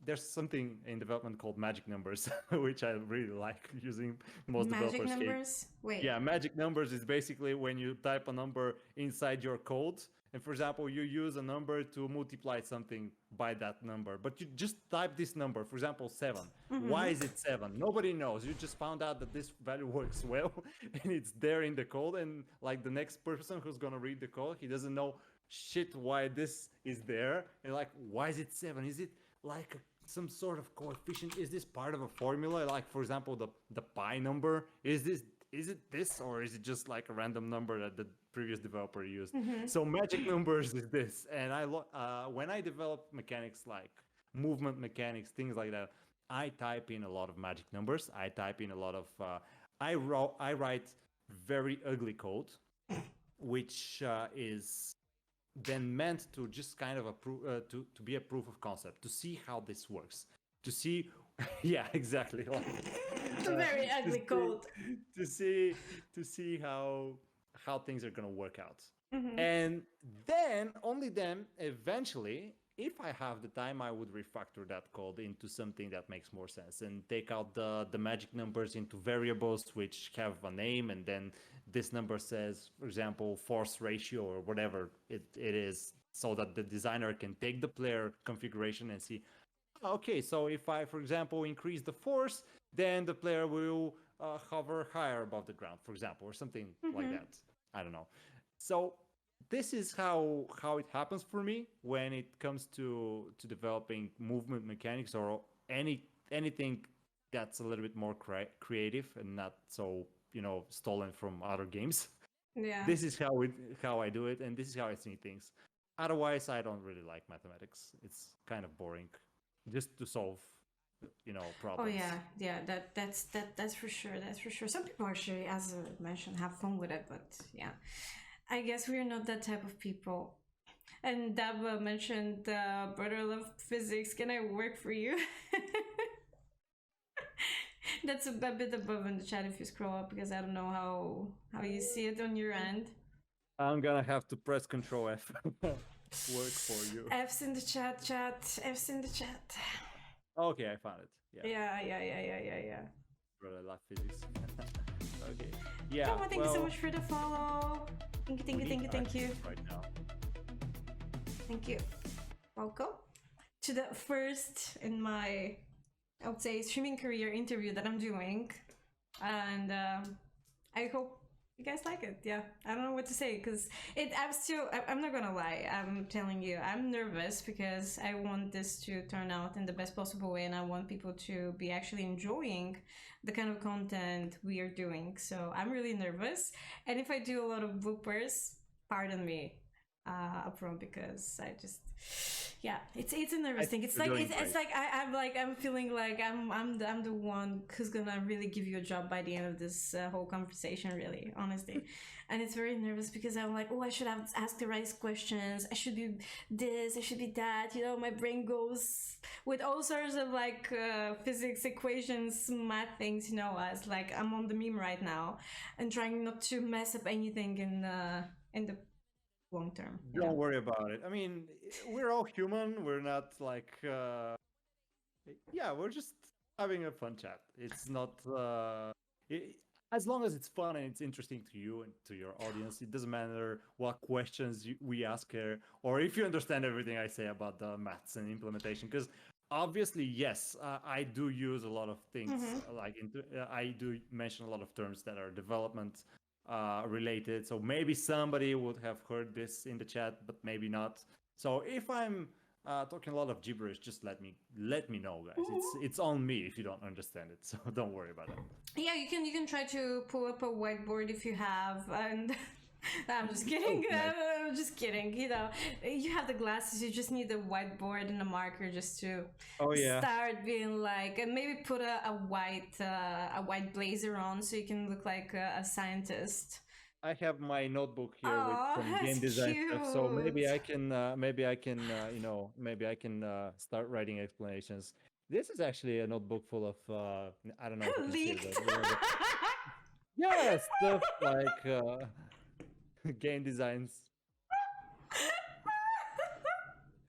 Speaker 2: there's something in development called magic numbers, which I really like using. Most
Speaker 1: Magic
Speaker 2: developers hate.
Speaker 1: numbers? Wait.
Speaker 2: Yeah, magic numbers is basically when you type a number inside your code. And for example, you use a number to multiply something by that number, but you just type this number, for example, 7. Why
Speaker 1: Mm-hmm.
Speaker 2: is it 7? Nobody knows. You just found out that this value works well and it's there in the code. And like the next person who's going to read the code, he doesn't know shit why this is there. And like, why is it 7? Is it like some sort of coefficient? Is this part of a formula? Like, for example, the pi number? Is it this, or is it just like a random number that the previous developer used?
Speaker 1: Mm-hmm.
Speaker 2: So magic numbers is this, and when I develop mechanics like movement mechanics, things like that, I type in a lot of magic numbers. I type in a lot of I write very ugly code, which is then meant to just kind of to be a proof of concept, to see how this works, to see yeah, exactly, like,
Speaker 1: Very
Speaker 2: to
Speaker 1: ugly
Speaker 2: see,
Speaker 1: code.
Speaker 2: to see to see how things are going to work out.
Speaker 1: Mm-hmm.
Speaker 2: And then only then eventually, if I have the time, I would refactor that code into something that makes more sense and take out the magic numbers into variables which have a name, and then this number says, for example, force ratio or whatever it is, so that the designer can take the player configuration and see, okay, so if I, for example, increase the force, then the player will hover higher above the ground, for example, or something like
Speaker 1: Mm-hmm.
Speaker 2: that. I don't know. So this is how it happens for me when it comes to developing movement mechanics, or anything that's a little bit more creative and not so, stolen from other games.
Speaker 1: Yeah.
Speaker 2: This is how I do it, and this is how I see things. Otherwise, I don't really like mathematics. It's kind of boring, just to solve,
Speaker 1: Oh
Speaker 2: problems.
Speaker 1: yeah, yeah. That's for sure. That's for sure. Some people actually, as I mentioned, have fun with it, but yeah, I guess we're not that type of people. And Daba mentioned brother love physics. Can I work for you? That's a bit above in the chat if you scroll up, because I don't know how you see it on your end.
Speaker 2: I'm gonna have to press Control F. Work for you.
Speaker 1: F's in the chat, chat. F's in the chat.
Speaker 2: Okay, I found it. Yeah.
Speaker 1: Yeah.
Speaker 2: Brother, I love physics. Okay. Yeah.
Speaker 1: Come on, thank you so much for the follow. Thank you.
Speaker 2: Right now.
Speaker 1: Thank you. Welcome to the first in my, I would say, streaming career interview that I'm doing. And I hope you guys like it. Yeah, I don't know what to say, because I'm not gonna lie, I'm telling you, I'm nervous because I want this to turn out in the best possible way, and I want people to be actually enjoying the kind of content we are doing. So I'm really nervous, and if I do a lot of bloopers, pardon me upfront, because I just, yeah, it's a nervous thing. It's like I'm feeling like I'm the one who's gonna really give you a job by the end of this whole conversation, really, honestly. And it's very nervous because I'm like, oh, I should have asked the right questions, I should be this, I should be that, my brain goes with all sorts of like physics equations, math things, as like I'm on the meme right now and trying not to mess up anything in the long term.
Speaker 2: Don't worry about it. I mean, we're all human. We're not like, we're just having a fun chat. It's not, as long as it's fun and it's interesting to you and to your audience, it doesn't matter what questions we ask here, or if you understand everything I say about the maths and implementation. Because obviously, yes, I do use a lot of things, I do mention a lot of terms that are development related. So maybe somebody would have heard this in the chat, but maybe not. So if I'm talking a lot of gibberish, just let me know, guys. It's on me if you don't understand it. So don't worry about it.
Speaker 1: Yeah, you can try to pull up a whiteboard if you have, and I'm just kidding.
Speaker 2: nice.
Speaker 1: I'm just kidding. You know, you have the glasses. You just need a whiteboard and a marker just to
Speaker 2: Oh yeah.
Speaker 1: start being like, and maybe put a white blazer on so you can look like a scientist.
Speaker 2: I have my notebook here with
Speaker 1: Oh,
Speaker 2: some
Speaker 1: that's
Speaker 2: game design stuff, so
Speaker 1: cute.
Speaker 2: maybe I can start writing explanations. This is actually a notebook full of I don't know if you can see it,
Speaker 1: Leaked.
Speaker 2: but yeah, stuff like game designs.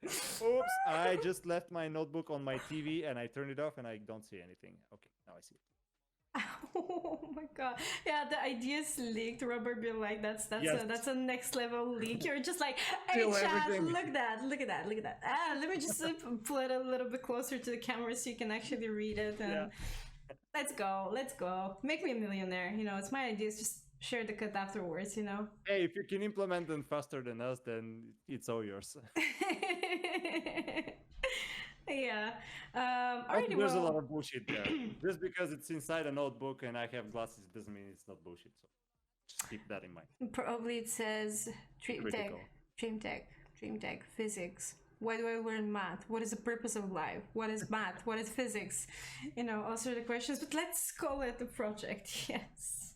Speaker 2: Oops, I just left my notebook on my TV and I turned it off and I don't see anything. Okay, now I see it.
Speaker 1: Oh my god! Yeah, the ideas leaked. Rubber be like,
Speaker 2: Yes.
Speaker 1: that's a next level leak. You're just like, hey
Speaker 2: Feel
Speaker 1: chat,
Speaker 2: everything.
Speaker 1: look at that, look at that, look at that. Let me just pull it a little bit closer to the camera so you can actually read it. And
Speaker 2: Yeah.
Speaker 1: let's go. Make me a millionaire. You know, it's my ideas. Just share the cut afterwards. You know.
Speaker 2: Hey, if you can implement them faster than us, then it's all yours.
Speaker 1: Yeah.
Speaker 2: Also,
Speaker 1: Alrighty.
Speaker 2: there's a lot
Speaker 1: Well.
Speaker 2: of bullshit there. Just because it's inside a notebook and I have glasses doesn't mean it's not bullshit. So just keep that in mind.
Speaker 1: Probably it says Dreamtech,
Speaker 2: Critical.
Speaker 1: Dreamtech, physics. Why do I learn math? What is the purpose of life? What is math? What is physics? You know, all sort of questions. But let's call it a project. Yes.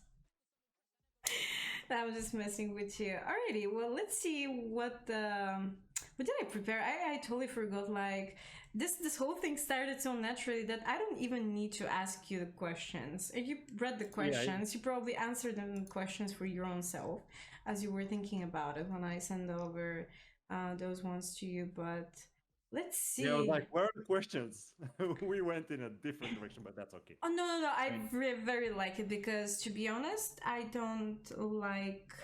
Speaker 1: I'm just messing with you. Alrighty. Well, let's see what did I prepare? I totally forgot. Like this whole thing started so naturally that I don't even need to ask you the questions. If you read the questions, you probably answered them questions for your own self as you were thinking about it when I send over those ones to you. But let's see.
Speaker 2: Yeah, I was like, where are the questions? We went in a different direction, but that's okay.
Speaker 1: Oh no! I very like it because, to be honest, I don't like.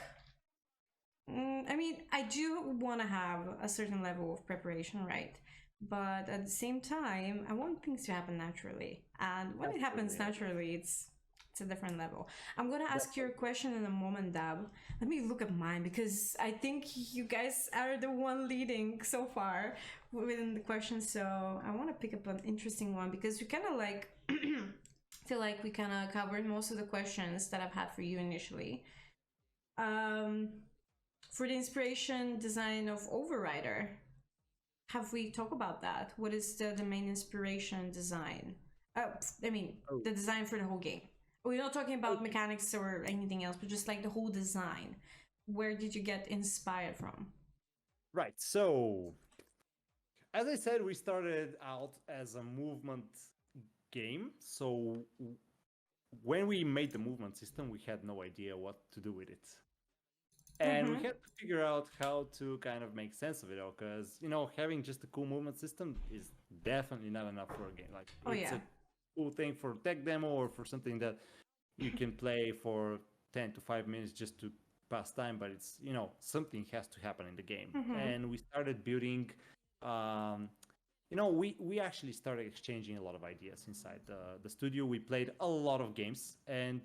Speaker 1: I mean, I do want to have a certain level of preparation, right? But at the same time, I want things to happen naturally, and when it happens naturally, it's a different level. I'm gonna ask you a question in a moment, Dab. Let me look at mine because I think you guys are the one leading so far within the questions. So I want to pick up an interesting one because we kind of like feel like we kind of covered most of the questions that I've had for you initially. For the inspiration design of Overrider, have we talked about that? What is the main inspiration design? The design for the whole game. We're not talking about mechanics or anything else, but just like the whole design. Where did you get inspired from?
Speaker 2: Right. So, as I said, we started out as a movement game. So, when we made the movement system, we had no idea what to do with it. And we had to figure out how to kind of make sense of it all, because having just a cool movement system is definitely not enough for a game. Like it's a cool thing for tech demo or for something that you can play for 10 to 5 minutes just to pass time, but it's something has to happen in the game. And we started building. We actually started exchanging a lot of ideas inside the studio. We played a lot of games, and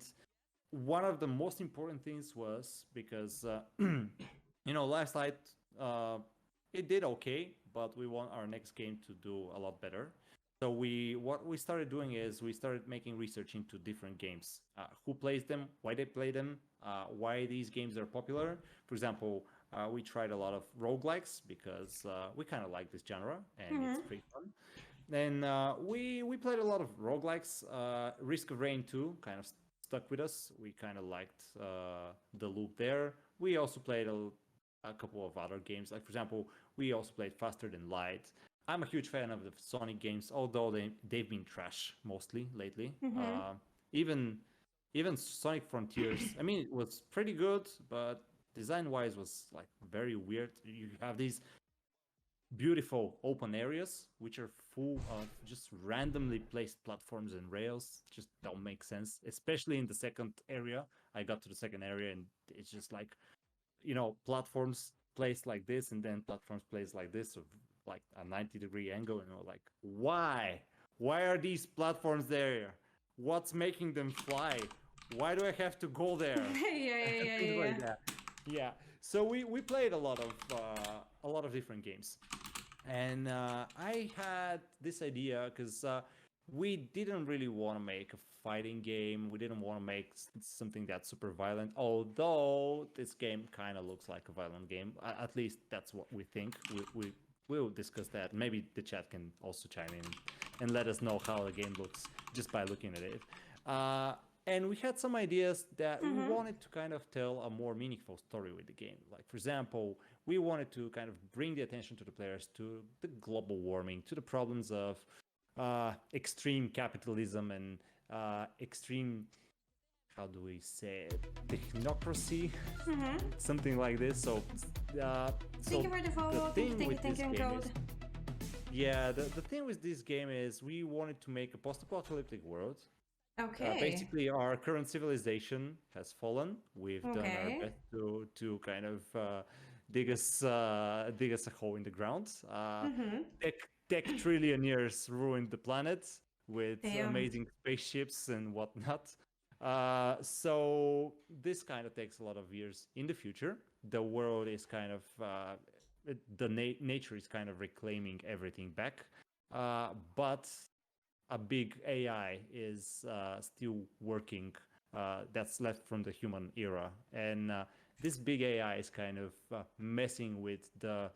Speaker 2: one of the most important things was because last night it did okay, but we want our next game to do a lot better. So what we started doing is we started making research into different games, who plays them, why they play them, why these games are popular. For example, we tried a lot of roguelikes because we kind of like this genre and it's pretty fun. Then we played a lot of roguelikes. Risk of Rain 2 kind of stuck with us. We kind of liked the loop there. We also played a couple of other games. Like, for example, we also played Faster Than Light. I'm a huge fan of the Sonic games, although they've been trash mostly lately. Even Sonic Frontiers, I mean, it was pretty good, but design-wise was like very weird. You have these beautiful open areas which are full of just randomly placed platforms and rails. Just don't make sense, especially in the second area. I got to the second area and it's just like platforms placed like this and then platforms placed like this, of like a 90-degree angle, and like, why are these platforms there? What's making them fly? Why do I have to go there? Things like that. Yeah, so we played a lot of different games. And I had this idea because we didn't really want to make a fighting game. We didn't want to make something that's super violent, although this game kind of looks like a violent game. At least that's what we think. We will discuss that. Maybe the chat can also chime in and let us know how the game looks just by looking at it. And we had some ideas that we wanted to kind of tell a more meaningful story with the game. Like, for example, we wanted to kind of bring the attention to the players to the global warming, to the problems of extreme capitalism and extreme, how do we say it, technocracy, something like this. So,
Speaker 1: Thank you for the follow. Thank you, code.
Speaker 2: Yeah, the thing with this game is we wanted to make a post-apocalyptic world.
Speaker 1: Okay.
Speaker 2: Basically, our current civilization has fallen. We've done our best to kind of dig us a hole in the ground. Tech trillionaires ruined the planet with amazing spaceships and whatnot. So this kind of takes a lot of years in the future. The world is kind of nature is kind of reclaiming everything back, but a big AI is still working. That's left from the human era, and this big AI is kind of messing with the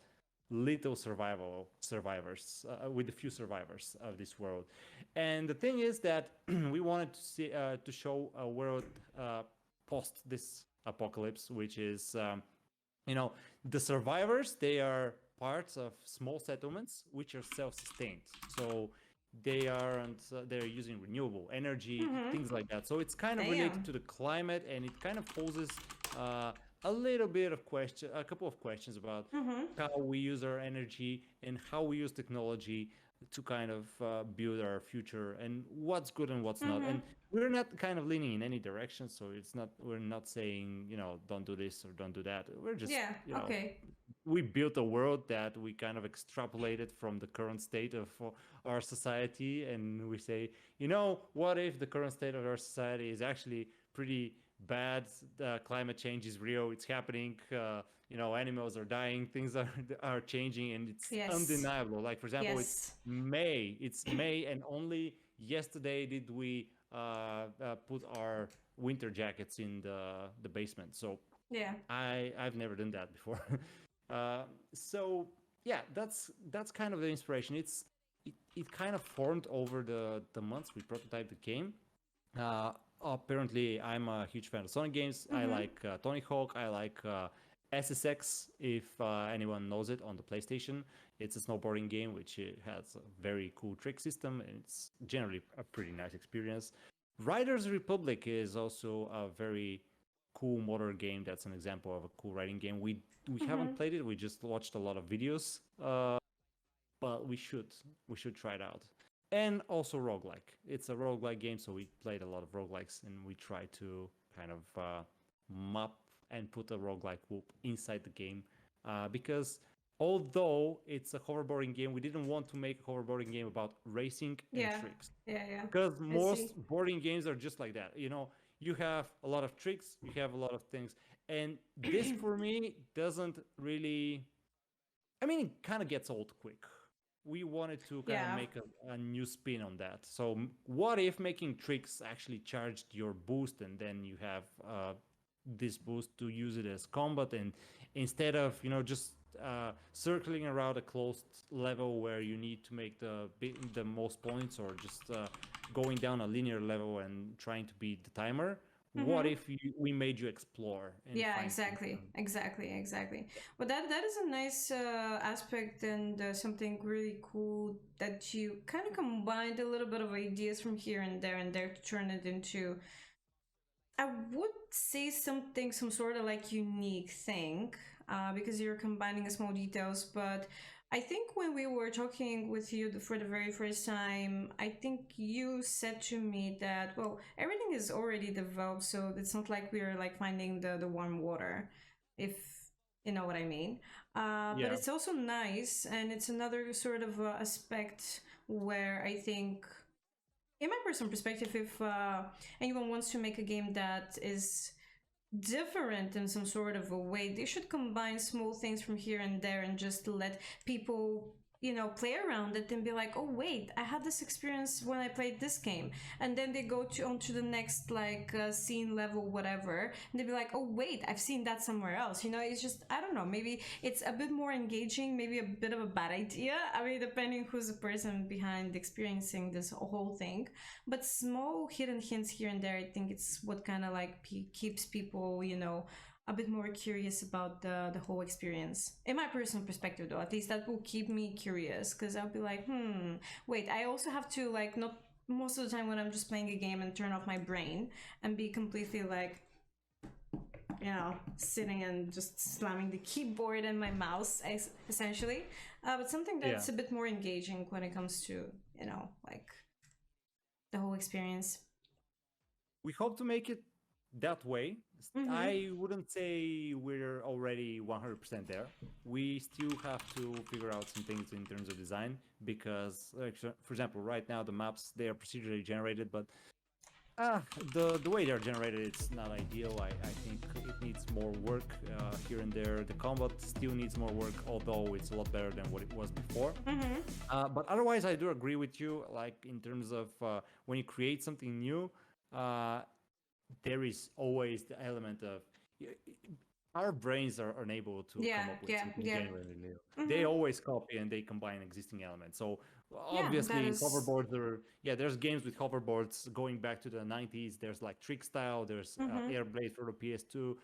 Speaker 2: little survivors, with the few survivors of this world. And the thing is that we wanted to see to show a world post this apocalypse, which is the survivors. They are parts of small settlements which are self-sustained. So they're using renewable energy, things like that. So it's kind of related to the climate, and it kind of poses a little bit of a couple of questions about how we use our energy and how we use technology to kind of build our future, and what's good and what's not. And we're not kind of leaning in any direction, so we're not saying don't do this or don't do that. We're just we built a world that we kind of extrapolated from the current state of our society, and we say, what if the current state of our society is actually pretty bad? Climate change is real, it's happening. Animals are dying, things are changing, and it's undeniable. Like, for example, it's May, and only yesterday did we put our winter jackets in the basement. So I've never done that before. So yeah, that's kind of the inspiration. It kind of formed over the months we prototyped the game. Apparently, I'm a huge fan of Sonic games. I like Tony Hawk. I like SSX, if anyone knows it, on the PlayStation. It's a snowboarding game which has a very cool trick system, and it's generally a pretty nice experience. Riders Republic is also a very cool motor game. That's an example of a cool riding game. We haven't played it. We just watched a lot of videos, but we should try it out. And also roguelike. It's a roguelike game, so we played a lot of roguelikes, and we tried to kind of map and put a roguelike loop inside the game, because although it's a hoverboarding game, we didn't want to make a hoverboarding game about racing and tricks. Because most boarding games are just like that. You have a lot of tricks, you have a lot of things, and this for me doesn't really. I mean, it kind of gets old quick. We wanted to kind of make a new spin on that. So what if making tricks actually charged your boost, and then you have this boost to use it as combat, and instead of just circling around a closed level where you need to make the most points, or just going down a linear level and trying to beat the timer. What if we made you explore? And
Speaker 1: exactly. Well, that is a nice aspect, and something really cool that you kind of combined a little bit of ideas from here and there to turn it into, I would say, some sort of like unique thing, because you're combining small details. But I think when we were talking with you for the very first time, I think you said to me that, well, everything is already developed, so it's not like we're like finding the warm water, if you know what I mean. But it's also nice, and it's another sort of aspect where I think, in my personal perspective, if anyone wants to make a game that is different in some sort of a way, they should combine small things from here and there, and just let people play around it and be like, oh wait, I had this experience when I played this game, and then they go onto the next like scene level, whatever, and they'd be like, oh wait, I've seen that somewhere else. It's just, I don't know, maybe it's a bit more engaging, maybe a bit of a bad idea. I mean, depending who's the person behind experiencing this whole thing, but small hidden hints here and there, I think it's what kind of like keeps people, a bit more curious about the whole experience. In my personal perspective, though, at least that will keep me curious, because I'll be like, wait, I also have to, like, not most of the time when I'm just playing a game and turn off my brain and be completely like, sitting and just slamming the keyboard and my mouse, essentially. But something that's a bit more engaging when it comes to, like the whole experience.
Speaker 2: We hope to make it that way. I wouldn't say we're already 100% there. We still have to figure out some things in terms of design, because, for example, right now the maps, they are procedurally generated, but the way they're generated, it's not ideal. I think it needs more work here and there. The combat still needs more work, although it's a lot better than what it was before. But otherwise, I do agree with you, like in terms of when you create something new, there is always the element of our brains are unable to come up with something genuinely new. They always copy and they combine existing elements. So obviously hoverboards are, there's games with hoverboards going back to the 90s. There's like Trick Style, there's Airblade for the PS2.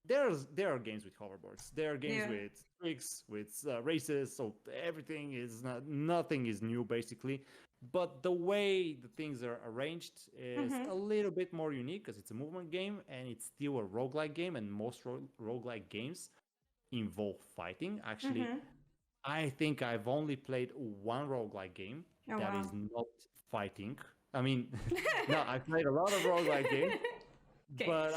Speaker 2: There are games with hoverboards. There are games with tricks, with races. So everything is nothing is new basically. But the way the things are arranged is a little bit more unique, because it's a movement game and it's still a roguelike game, and most roguelike games involve fighting. Actually, I think I've only played one roguelike game that is not fighting. I mean, no, I've played a lot of roguelike games. Okay. But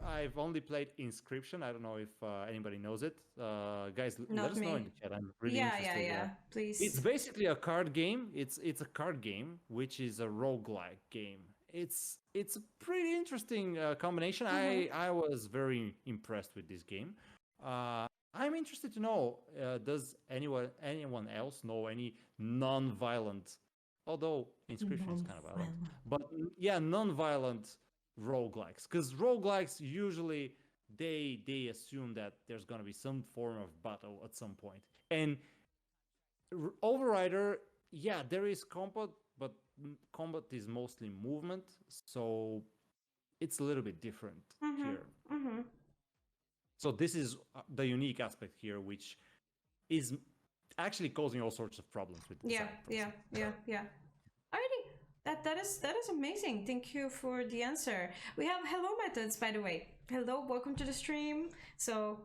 Speaker 2: I've only played Inscription. I don't know if anybody knows it. Guys, let us know in the chat. I'm really interested.
Speaker 1: Yeah, please.
Speaker 2: It's basically a card game. It's a card game, which is a roguelike game. It's a pretty interesting combination. I was very impressed with this game. I'm interested to know, does anyone else know any non-violent, although Inscription is kind of violent, but non-violent roguelikes? Because roguelikes usually they assume that there's going to be some form of battle at some point. And Overrider, there is combat, but combat is mostly movement, so it's a little bit different here. So this is the unique aspect here, which is actually causing all sorts of problems with the design process.
Speaker 1: Alrighty, that is amazing. Thank you for the answer. We have hello methods, by the way. Hello, welcome to the stream. So,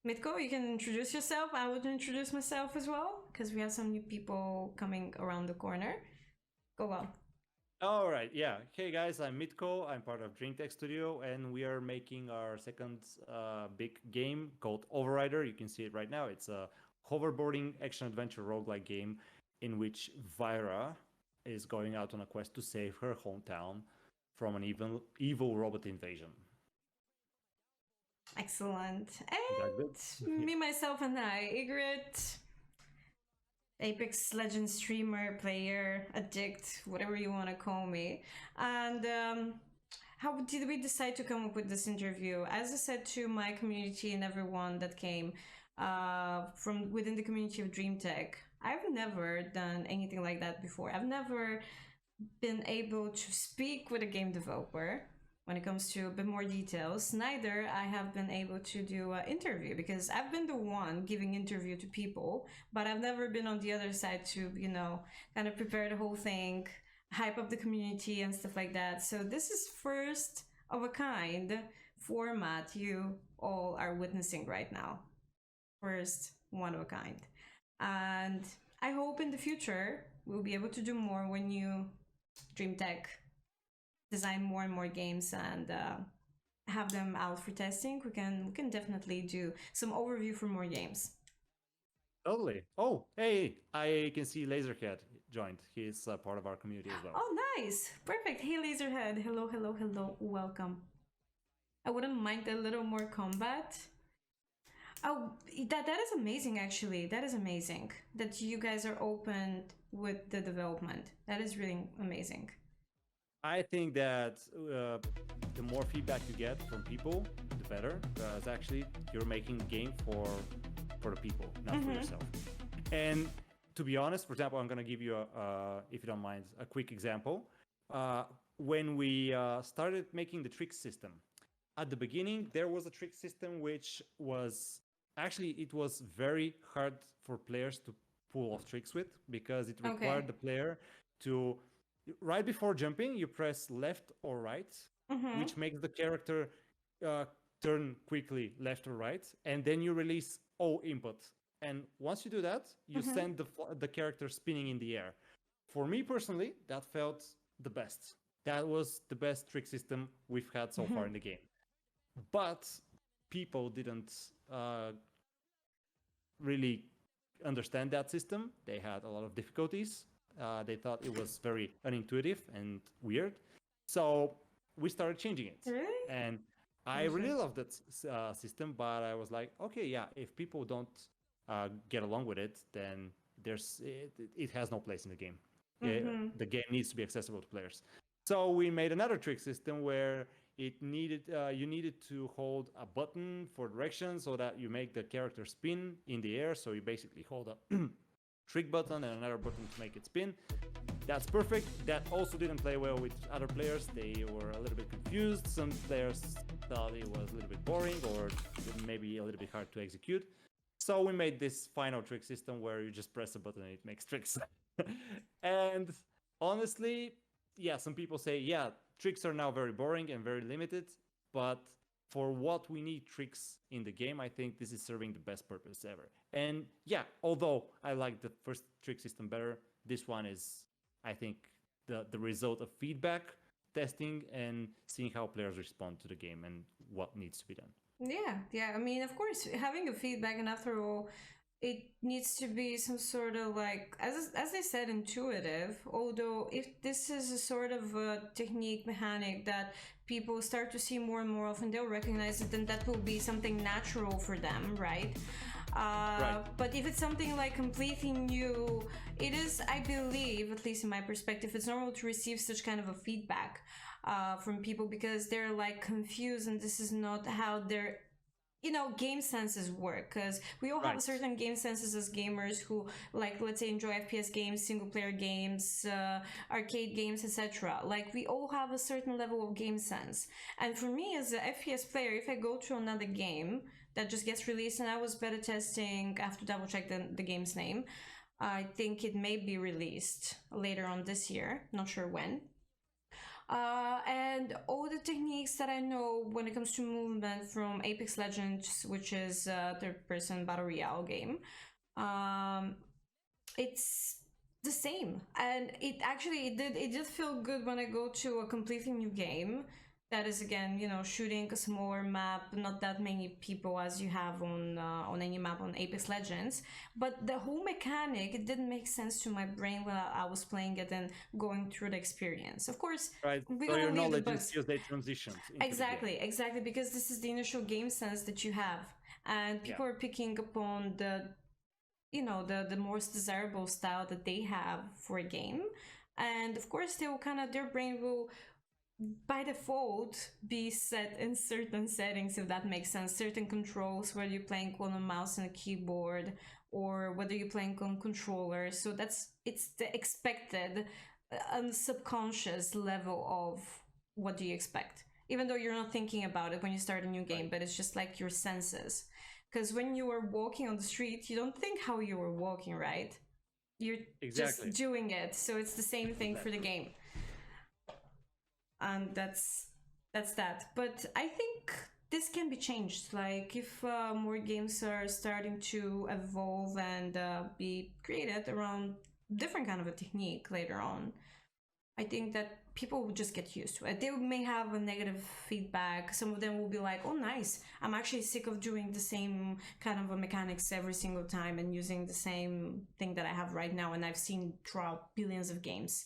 Speaker 1: Mitko, you can introduce yourself. I would introduce myself as well, because we have some new people coming around the corner. Go well.
Speaker 2: All right, Hey guys, I'm Mitko. I'm part of Dreamteck Studio, and we are making our second big game called Overrider. You can see it right now. It's a hoverboarding action-adventure roguelike game in which Vyra is going out on a quest to save her hometown from an evil robot invasion.
Speaker 1: Excellent. And me, myself, and I, Ygritte, Apex Legends streamer, player, addict, whatever you want to call me. And how did we decide to come up with this interview? As I said to my community and everyone that came from within the community of Dreamteck, I've never done anything like that before. I've never been able to speak with a game developer when it comes to a bit more details. Neither I have been able to do an interview, because I've been the one giving interview to people, but I've never been on the other side to, kind of prepare the whole thing, hype up the community and stuff like that. So this is first of a kind format you all are witnessing right now. First one of a kind. And I hope in the future we'll be able to do more when you, Dreamteck, design more and more games and have them out for testing. We can definitely do some overview for more games.
Speaker 2: Totally. Oh, hey, I can see Laserhead joined. He's part of our community as well.
Speaker 1: Oh, nice. Perfect. Hey, Laserhead. Hello, hello, hello. Welcome. I wouldn't mind a little more combat. Oh, that is amazing. Actually, that is amazing that you guys are open with the development. That is really amazing.
Speaker 2: I think that the more feedback you get from people, the better. Because actually, you're making the game for the people, not for yourself. And to be honest, for example, I'm gonna give you if you don't mind, a quick example. When we started making the trick system, at the beginning there was a trick system which was actually it was very hard for players to pull off tricks with because it required
Speaker 1: Okay.
Speaker 2: the player to right before jumping you press left or right,
Speaker 1: Mm-hmm.
Speaker 2: which makes the character uh, turn quickly left or right, and then you release O input. And once you do that, you
Speaker 1: Mm-hmm.
Speaker 2: send the character spinning in the air. For me personally, that felt the best. That was the best trick system we've had so
Speaker 1: Mm-hmm.
Speaker 2: far in the game. But people didn't really understand that system. They had a lot of difficulties. They thought it was very unintuitive and weird. So we started changing it.
Speaker 1: Really?
Speaker 2: And I really
Speaker 1: Interesting.
Speaker 2: love that system, but I was like, okay, yeah, if people don't get along with it, then it has no place in the game.
Speaker 1: Mm-hmm.
Speaker 2: The game needs to be accessible to players. So we made another trick system where it needed you needed to hold a button for direction so that you make the character spin in the air. So you basically hold a trick button and another button to make it spin. That's perfect. That also didn't play well with other players. They were a little bit confused. Some players thought it was a little bit boring or maybe a little bit hard to execute. So we made this final trick system where you just press a button and it makes tricks. And honestly, yeah, some people say, yeah, tricks are now very boring and very limited, but for what we need tricks in the game, I think this is serving the best purpose ever. And yeah, although I like the first trick system better, this one is, I think, the result of feedback, testing, and seeing how players respond to the game and what needs to be done.
Speaker 1: Yeah, yeah. I mean, of course, having a feedback, and after all, it needs to be some sort of like, as I said, intuitive. Although, if this is a sort of a technique mechanic that people start to see more and more often, they'll recognize it, and that will be something natural for them, right?
Speaker 2: Right.
Speaker 1: But if it's something like completely new, it is, I believe, at least in my perspective, it's normal to receive such kind of a feedback from people because they're like confused and this is not how their game senses work, because we all have a
Speaker 2: Right.
Speaker 1: certain game senses as gamers who, like, let's say, enjoy FPS games, single player games, arcade games, etc. Like, we all have a certain level of game sense. And for me as a FPS player, if I go to another game that just gets released, and I was beta testing, I have to double check the game's name, I think it may be released later on this year, not sure when. And all the techniques that I know when it comes to movement from Apex Legends, which is a third-person battle royale game, um, it's the same. And it did feel good when I go to a completely new game that is, again, shooting a smaller map, not that many people as you have on any map on Apex Legends. But the whole mechanic, it didn't make sense to my brain when I was playing it and going through the experience. Of course,
Speaker 2: Right.
Speaker 1: we
Speaker 2: So
Speaker 1: all
Speaker 2: your
Speaker 1: leave the
Speaker 2: knowledge and
Speaker 1: bugs.
Speaker 2: skills they transitioned into the game.
Speaker 1: Exactly, because this is the initial game sense that you have, and
Speaker 2: Yeah.
Speaker 1: people are picking up on the most desirable style that they have for a game. And of course they will their brain will by default be set in certain settings, if that makes sense, certain controls, whether you're playing on a mouse and a keyboard or whether you're playing on controller. So it's the expected subconscious level of what do you expect, even though you're not thinking about it when you start a new game,
Speaker 2: Right.
Speaker 1: but it's just like your senses. Because when you are walking on the street, you don't think how you were walking, right? You're just
Speaker 2: Exactly.
Speaker 1: doing it. So it's the same thing for the game. And that's that. But I think this can be changed. Like, if more games are starting to evolve and be created around different kind of a technique later on, I think that people will just get used to it. They may have a negative feedback. Some of them will be like, oh, nice, I'm actually sick of doing the same kind of a mechanics every single time and using the same thing that I have right now and I've seen throughout billions of games.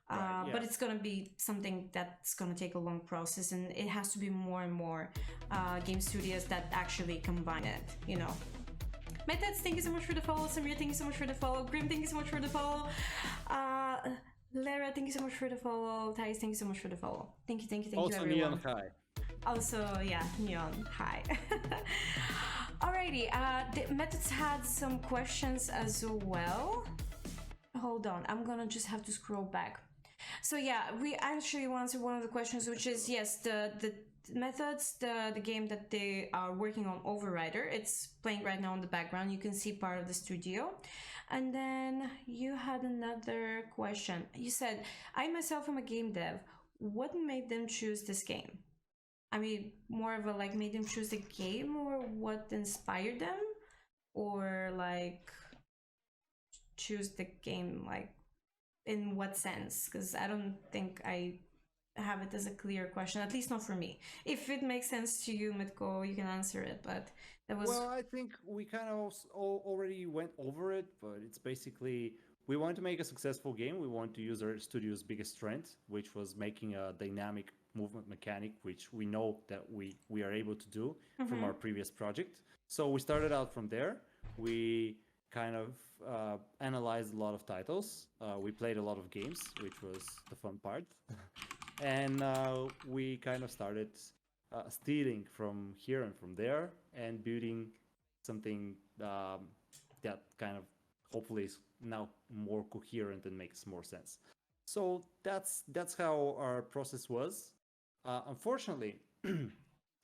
Speaker 2: Right.
Speaker 1: But
Speaker 2: Yeah.
Speaker 1: it's gonna be something that's gonna take a long process, and it has to be more and more game studios that actually combine it, you know. Methods, thank you so much for the follow. Samir, thank you so much for the follow. Grim, thank you so much for the follow. Uh, Lara, thank you so much for the follow. Thais, thank you so much for the follow. Thank you,
Speaker 2: Also, Neon
Speaker 1: everyone.
Speaker 2: High.
Speaker 1: Also, yeah, Neon, hi. Alrighty, the methods had some questions as well. Hold on, I'm gonna just have to scroll back. So yeah, we actually answered one of the questions, which is yes, the methods, the game that they are working on, Overrider. It's playing right now in the background. You can see part of the studio. And then you had another question. You said, I myself am a game dev. What made them choose this game? I mean, more of a like made them choose the game, or what inspired them, or like choose the game like in what sense? Because I don't think I have it as a clear question, at least not for me. If it makes sense to you, Mitko, you can answer it, but that was.
Speaker 2: Well, I think we kind of already went over it, but it's basically we want to make a successful game. We want to use our studio's biggest strength, which was making a dynamic movement mechanic, which we know that we are able to do from our previous project. So we started out from there. We kind of analyzed a lot of titles. We played a lot of games, which was the fun part. And we kind of started stealing from here and from there and building something that kind of hopefully is now more coherent and makes more sense. So that's how our process was. Unfortunately,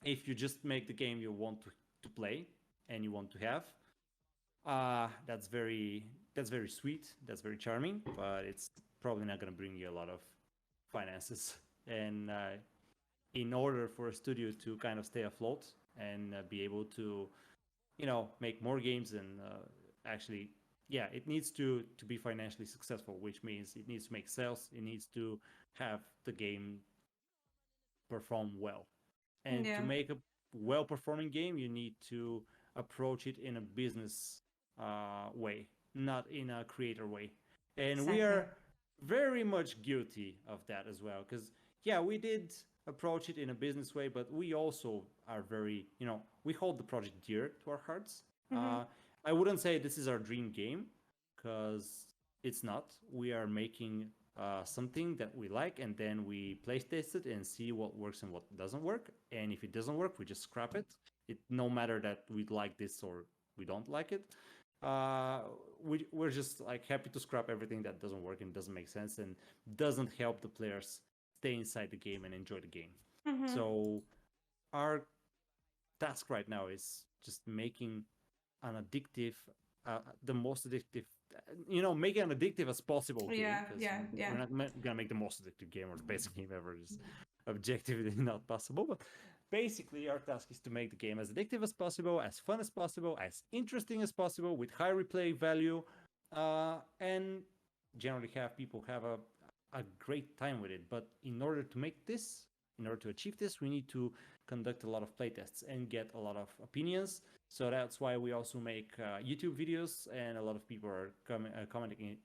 Speaker 2: if you just make the game you want to play and you want to have, that's very sweet, that's very charming, but it's probably not going to bring you a lot of finances. And in order for a studio to kind of stay afloat and be able to, make more games and actually, yeah, it needs to be financially successful, which means it needs to make sales. It needs to have the game perform well. And
Speaker 1: Yeah,
Speaker 2: to make a well-performing game, you need to approach it in a business way, not in a creator way. And we
Speaker 1: exactly.
Speaker 2: are very much guilty of that as well, because yeah, we did approach it in a business way, but we also are very, we hold the project dear to our hearts. I wouldn't say this is our dream game, because it's not. We are making something that we like, and then we play test it and see what works and what doesn't work. And if it doesn't work, we just scrap it. It no matter that we like this or we don't like it. We're just like happy to scrap everything that doesn't work and doesn't make sense and doesn't help the players stay inside the game and enjoy the game. So our task right now is just making an addictive, the most addictive, make it an addictive as possible game, because we're not gonna make the most addictive game or the best game ever. Just objectively not possible. But basically, our task is to make the game as addictive as possible, as fun as possible, as interesting as possible, with high replay value, and generally have people have a great time with it. But in order to make this, in order to achieve this, we need to conduct a lot of playtests and get a lot of opinions. So that's why we also make YouTube videos, and a lot of people are commenting,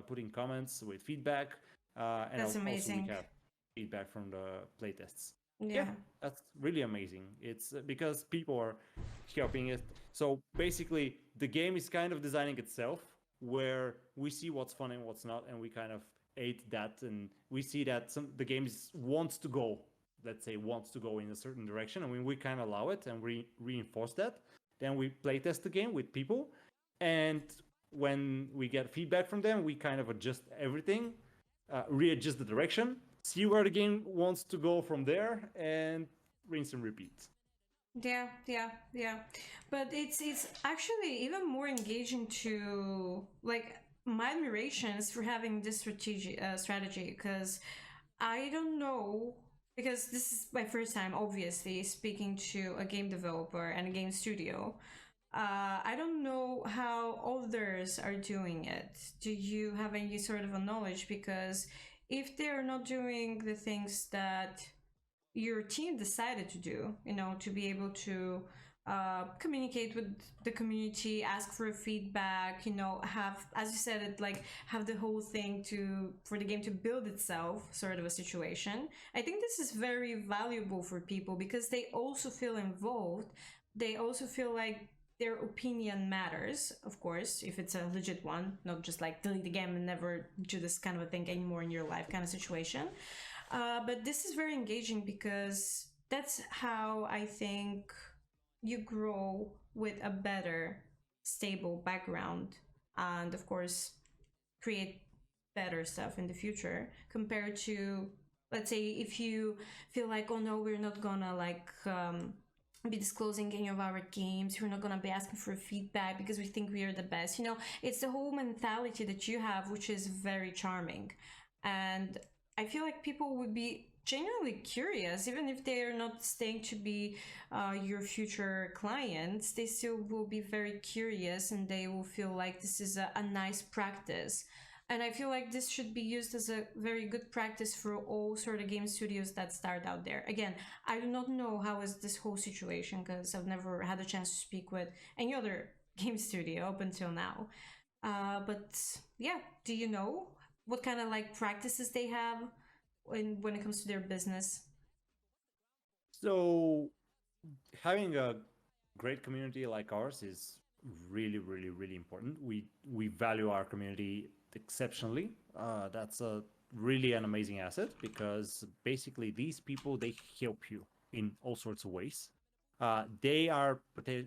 Speaker 2: putting comments with feedback. And
Speaker 1: That's
Speaker 2: also we
Speaker 1: amazing.
Speaker 2: have feedback from the playtests. Yeah,
Speaker 1: Yeah.
Speaker 2: that's really amazing. It's because people are helping it. So basically, the game is kind of designing itself, where we see what's fun and what's not, and we kind of aid that, and we see that the game wants to go, let's say, wants to go in a certain direction, and we kind of allow it and reinforce that. Then we playtest the game with people, and when we get feedback from them, we kind of adjust everything, readjust the direction, see where the game wants to go from there, and rinse and repeat.
Speaker 1: Yeah. But it's actually even more engaging to like my admirations for having this strategy, because I don't know, because this is my first time obviously speaking to a game developer and a game studio. I don't know how others are doing it. Do you have any sort of a knowledge? Because if they're not doing the things that your team decided to do, to be able to communicate with the community, ask for feedback, have, as you said it, like have the whole thing to for the game to build itself, sort of a situation. I think this is very valuable for people because they also feel involved. They also feel like their opinion matters, of course, if it's a legit one, not just like delete the game and never do this kind of a thing anymore in your life kind of situation. But this is very engaging because that's how I think you grow with a better, stable background, and of course, create better stuff in the future compared to, let's say, if you feel like, oh no, we're not gonna like be disclosing any of our games, we're not gonna be asking for feedback because we think we are the best. It's the whole mentality that you have, which is very charming. And I feel like people would be genuinely curious, even if they are not staying to be your future clients, they still will be very curious and they will feel like this is a nice practice. And I feel like this should be used as a very good practice for all sort of game studios that start out there. Again, I do not know how is this whole situation because I've never had a chance to speak with any other game studio up until now. But yeah, do you know what kind of like practices they have when it comes to their business?
Speaker 2: So having a great community like ours is really, really, really important. We value our community exceptionally. That's a really an amazing asset because basically these people they help you in all sorts of ways. They are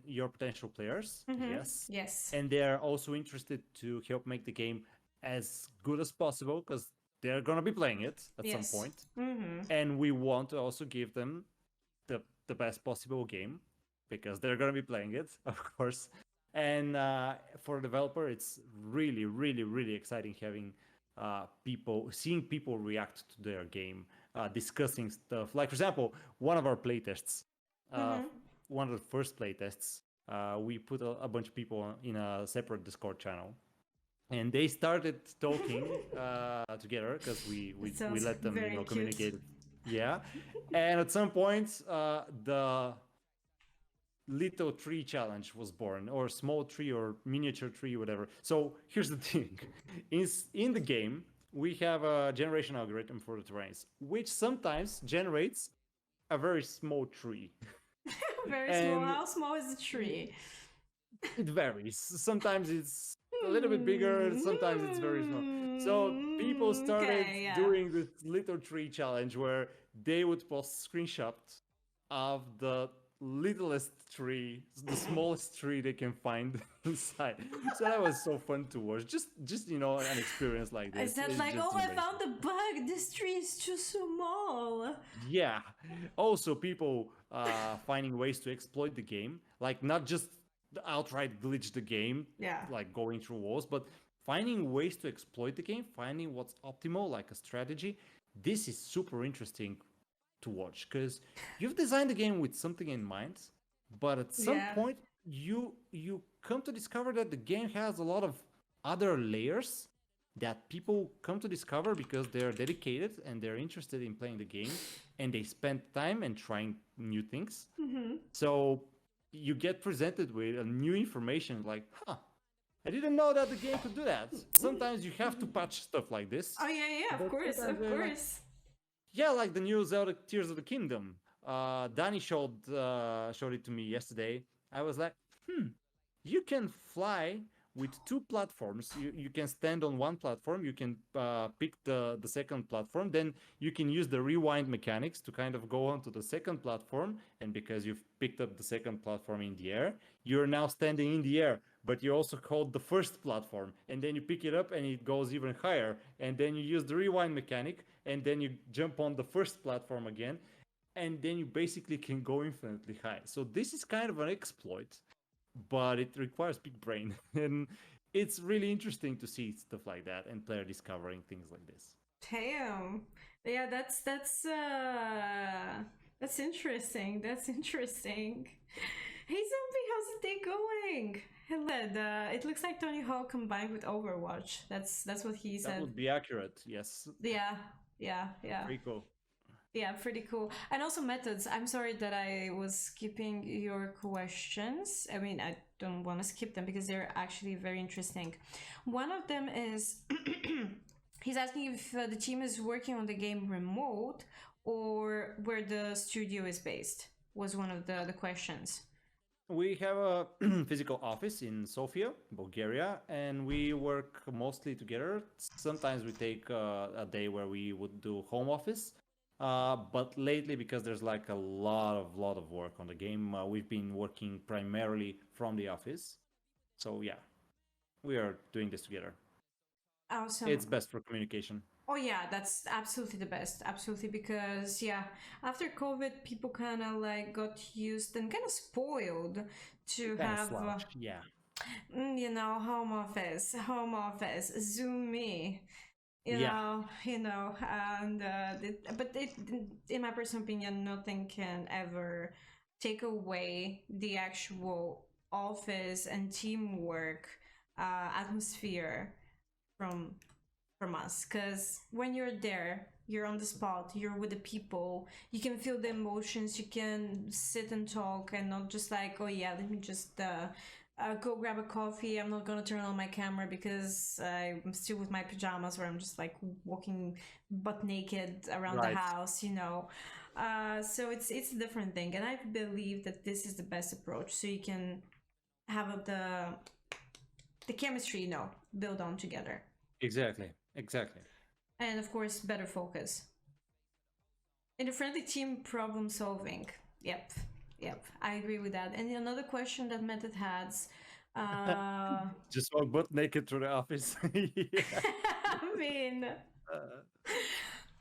Speaker 2: your potential players,
Speaker 1: Mm-hmm.
Speaker 2: yes,
Speaker 1: Yes.
Speaker 2: and they are also interested to help make the game as good as possible because they're gonna be playing it at some
Speaker 1: Yes.
Speaker 2: point,
Speaker 1: Mm-hmm.
Speaker 2: and we want to also give them the best possible game because they're going to be playing it, of course. And for a developer, it's really, really, really exciting having seeing people react to their game, discussing stuff. Like, for example, one of our playtests, uh,
Speaker 1: Mm-hmm.
Speaker 2: one of the first playtests, we put a bunch of people in a separate Discord channel. And they started talking together because
Speaker 1: It
Speaker 2: we
Speaker 1: sounds
Speaker 2: let them,
Speaker 1: very cute.
Speaker 2: communicate. Yeah, and at some point, the little tree challenge was born, or small tree, or miniature tree, whatever. So here's the thing: in the game, we have a generation algorithm for the terrains, which sometimes generates a very small tree,
Speaker 1: Very small.
Speaker 2: and
Speaker 1: How small is the tree?
Speaker 2: it varies. Sometimes it's a little bit bigger,
Speaker 1: Hmm.
Speaker 2: sometimes it's very small. So people started
Speaker 1: Okay, yeah.
Speaker 2: doing this little tree challenge where they would post screenshots of the littlest tree, the smallest tree they can find inside. So that was so fun to watch. Just an experience like
Speaker 1: Is
Speaker 2: this
Speaker 1: that
Speaker 2: is
Speaker 1: like,
Speaker 2: just
Speaker 1: oh, I
Speaker 2: amazing.
Speaker 1: found the bug. This tree is too small.
Speaker 2: Yeah. Also, people finding ways to exploit the game, like not just outright glitch the game,
Speaker 1: Yeah.
Speaker 2: like going through walls, but finding ways to exploit the game, finding what's optimal, like a strategy. This is super interesting to watch because you've designed the game with something in mind, but at some
Speaker 1: Yeah.
Speaker 2: point you come to discover that the game has a lot of other layers that people come to discover because they're dedicated and they're interested in playing the game and they spend time and trying new things.
Speaker 1: Mm-hmm.
Speaker 2: So you get presented with a new information like, huh, I didn't know that the game could do that. Sometimes you have to patch stuff like this,
Speaker 1: Oh yeah, yeah. Of
Speaker 2: but
Speaker 1: course,
Speaker 2: sometimes
Speaker 1: of
Speaker 2: they're like,
Speaker 1: course.
Speaker 2: yeah, like the new Zelda Tears of the Kingdom. Danny showed it to me yesterday. I was like, you can fly with two platforms. You can stand on one platform. You can pick the second platform. Then you can use the rewind mechanics to kind of go onto the second platform. And because you've picked up the second platform in the air, you're now standing in the air. But you also hold the first platform, and then you pick it up, and it goes even higher. And then you use the rewind mechanic, and then you jump on the first platform again, and then you basically can go infinitely high. So this is kind of an exploit, but it requires big brain, and it's really interesting to see stuff like that and player discovering things like this.
Speaker 1: Damn. Yeah, that's interesting. That's interesting. Hey Zombie, how's the day going? Hello, it looks like Tony Hawk combined with Overwatch. That's what he
Speaker 2: That
Speaker 1: said.
Speaker 2: would be accurate, yes.
Speaker 1: Yeah, yeah, yeah.
Speaker 2: Very cool.
Speaker 1: Yeah, pretty cool. And also methods. I'm sorry that I was skipping your questions. I mean, I don't want to skip them because they're actually very interesting. One of them is he's asking if the team is working on the game remote or where the studio is based, was one of the questions.
Speaker 2: We have a physical office in Sofia, Bulgaria, and we work mostly together. Sometimes we take a day where we would do home office, but lately, because there's like a lot of work on the game, we've been working primarily from the office. So yeah, we are doing this together.
Speaker 1: Awesome.
Speaker 2: It's best for communication.
Speaker 1: Oh yeah, that's absolutely the best. Absolutely, because yeah, after COVID, people kind of like got used and kind of spoiled to
Speaker 2: Kind of
Speaker 1: have,
Speaker 2: slouch, yeah.
Speaker 1: you know, home office, Zoom me,
Speaker 2: Yeah.
Speaker 1: and but in my personal opinion, nothing can ever take away the actual office and teamwork atmosphere from from us, because when you're there, you're on the spot, you're with the people, you can feel the emotions, you can sit and talk and not just like, oh yeah, let me just go grab a coffee, I'm not gonna turn on my camera because I'm still with my pajamas, or I'm just like walking butt naked around the
Speaker 2: Right.
Speaker 1: house, so it's a different thing, and I believe that this is the best approach, so you can have the chemistry, build on together.
Speaker 2: Exactly.
Speaker 1: And of course, better focus. In a friendly team, problem solving. Yep, I agree with that. And another question that Method has.
Speaker 2: Just walk butt naked to the office. Yeah.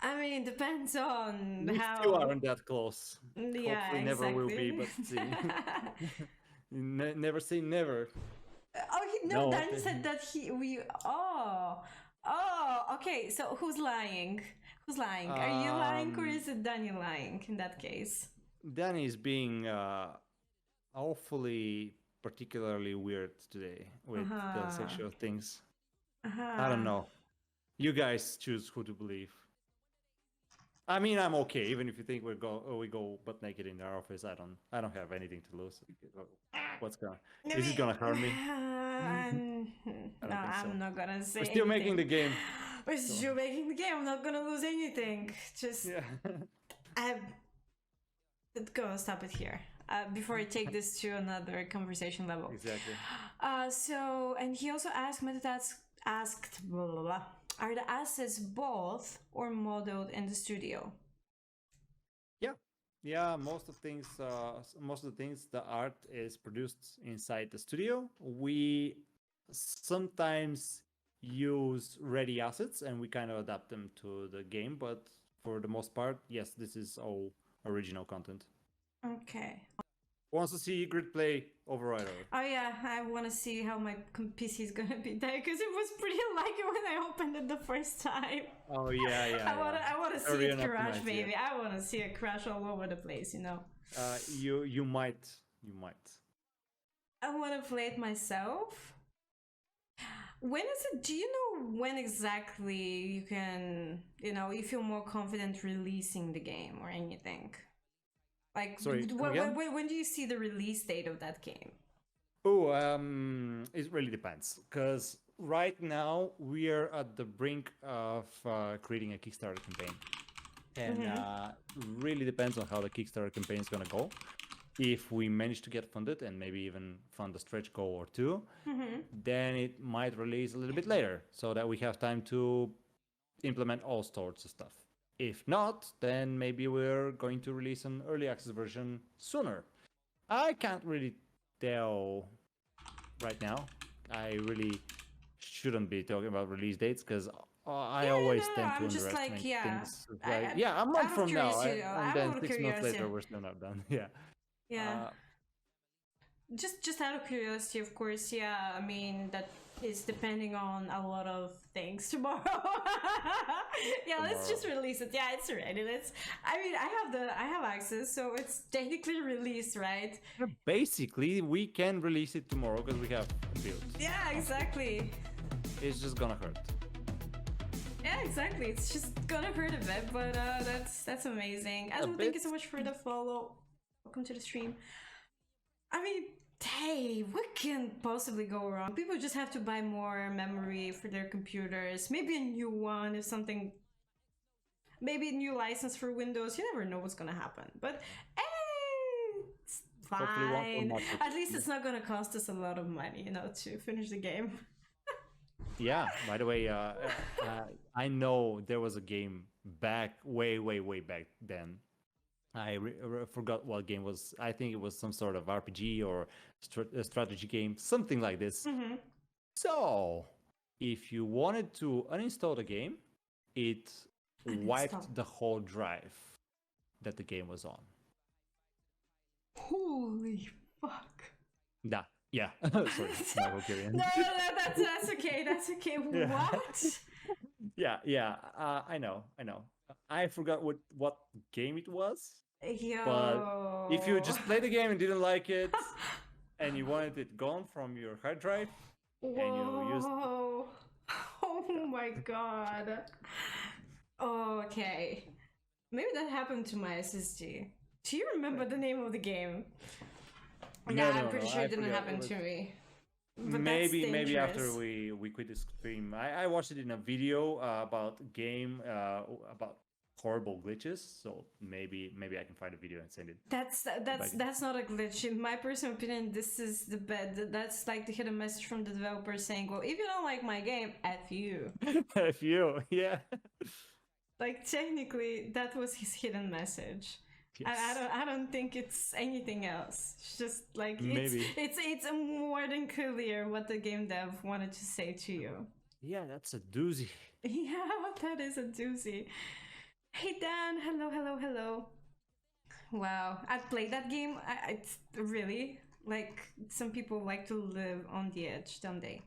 Speaker 1: I mean, depends on
Speaker 2: We
Speaker 1: how.
Speaker 2: still aren't that close.
Speaker 1: Yeah,
Speaker 2: Hopefully never will be, but see. Never say never. No,
Speaker 1: Danny said that okay, so who's lying? Are you lying, or is it Danny lying in that case?
Speaker 2: Danny is being awfully particularly weird today with the sexual things. I don't know. You guys choose who to believe. I mean, I'm okay. Even if you think we go butt naked in our office, I don't have anything to lose. What's is it gonna hurt me?
Speaker 1: No, I'm not gonna say.
Speaker 2: We're still making the game.
Speaker 1: We're still making the game. I'm not gonna lose anything. Just I'm gonna stop it here before I take this to another conversation level.
Speaker 2: Exactly.
Speaker 1: So, and he also asked, asked, blah, blah, blah, are the assets both or modeled in the studio?
Speaker 2: Yeah, most of the things, the art is produced inside the studio. We sometimes use ready assets and we kind of adapt them to the game, but for the most part, yes, this is all original content.
Speaker 1: Okay.
Speaker 2: Wants to see grid play overrider.
Speaker 1: Oh yeah, I want to see how my PC is gonna be there, because it was pretty laggy when I opened it the first time.
Speaker 2: Oh yeah.
Speaker 1: I want to see it crash, baby. I want to see it crash all over the place.
Speaker 2: You might.
Speaker 1: I want to play it myself. When is it? Do you know when exactly you can? You feel more confident releasing the game or anything? Like,
Speaker 2: sorry,
Speaker 1: when do you see the release date of that game?
Speaker 2: Oh, it really depends. Because right now we are at the brink of creating a Kickstarter campaign. And really depends on how the Kickstarter campaign is going to go. If we manage to get funded and maybe even fund a stretch goal or two, then it might release a little bit later so that we have time to implement all sorts of stuff. If not, then maybe we're going to release an early access version sooner. I can't really tell right now. I really shouldn't be talking about release dates because I always tend to underestimate things. A month from now, and then 6 months later, we're still not done.
Speaker 1: Yeah. Just out of curiosity, of course. Yeah, I mean that is depending on a lot of things tomorrow. Let's just release it. Yeah, it's ready. I have access, so it's technically released, right?
Speaker 2: Basically, we can release it tomorrow because we have built.
Speaker 1: Yeah, exactly.
Speaker 2: It's just gonna hurt.
Speaker 1: Yeah, Yeah, exactly. It's just gonna hurt a bit, but that's amazing. As well, thank you so much for the follow. Welcome to the stream. I mean, hey, what can possibly go wrong? People just have to buy more memory for their computers. Maybe a new one if something. Maybe a new license for Windows. You never know what's gonna happen. But hey, it's
Speaker 2: Hopefully won't
Speaker 1: fine.
Speaker 2: much.
Speaker 1: At least it's not gonna cost us a lot of money, to finish the game.
Speaker 2: Yeah. By the way, I know there was a game back way back then. I forgot what game was. I think it was some sort of RPG or strategy game, something like this.
Speaker 1: Mm-hmm.
Speaker 2: So, if you wanted to uninstall the game, it wiped the whole drive that the game was on.
Speaker 1: Holy fuck.
Speaker 2: Yeah. Sorry, my Bulgarian.
Speaker 1: No, that's okay. That's okay.
Speaker 2: Yeah.
Speaker 1: What?
Speaker 2: Yeah. I know. I forgot what game it was.
Speaker 1: Yo.
Speaker 2: But if you just played the game and didn't like it, and you wanted it gone from your hard drive,
Speaker 1: Whoa.
Speaker 2: and you used.
Speaker 1: Oh my god. Okay. Maybe that happened to my SSD. Do you remember the name of the game?
Speaker 2: No,
Speaker 1: I'm pretty sure it didn't happen to me. But
Speaker 2: maybe after we quit the stream, I watched it in a video about game about horrible glitches. So maybe I can find a video and send it.
Speaker 1: That's not a glitch. In my personal opinion, this is the bad. That's like the hidden message from the developer saying, "Well, if you don't like my game, F you."
Speaker 2: F you, yeah.
Speaker 1: Like technically, that was his hidden message. Yes. I don't think it's anything else. It's just like it's more than clear what the game dev wanted to say to you.
Speaker 2: Yeah, that's a doozy.
Speaker 1: Yeah, that is a doozy. Hey Dan, hello. Wow, I played that game. It's really like some people like to live on the edge, don't they?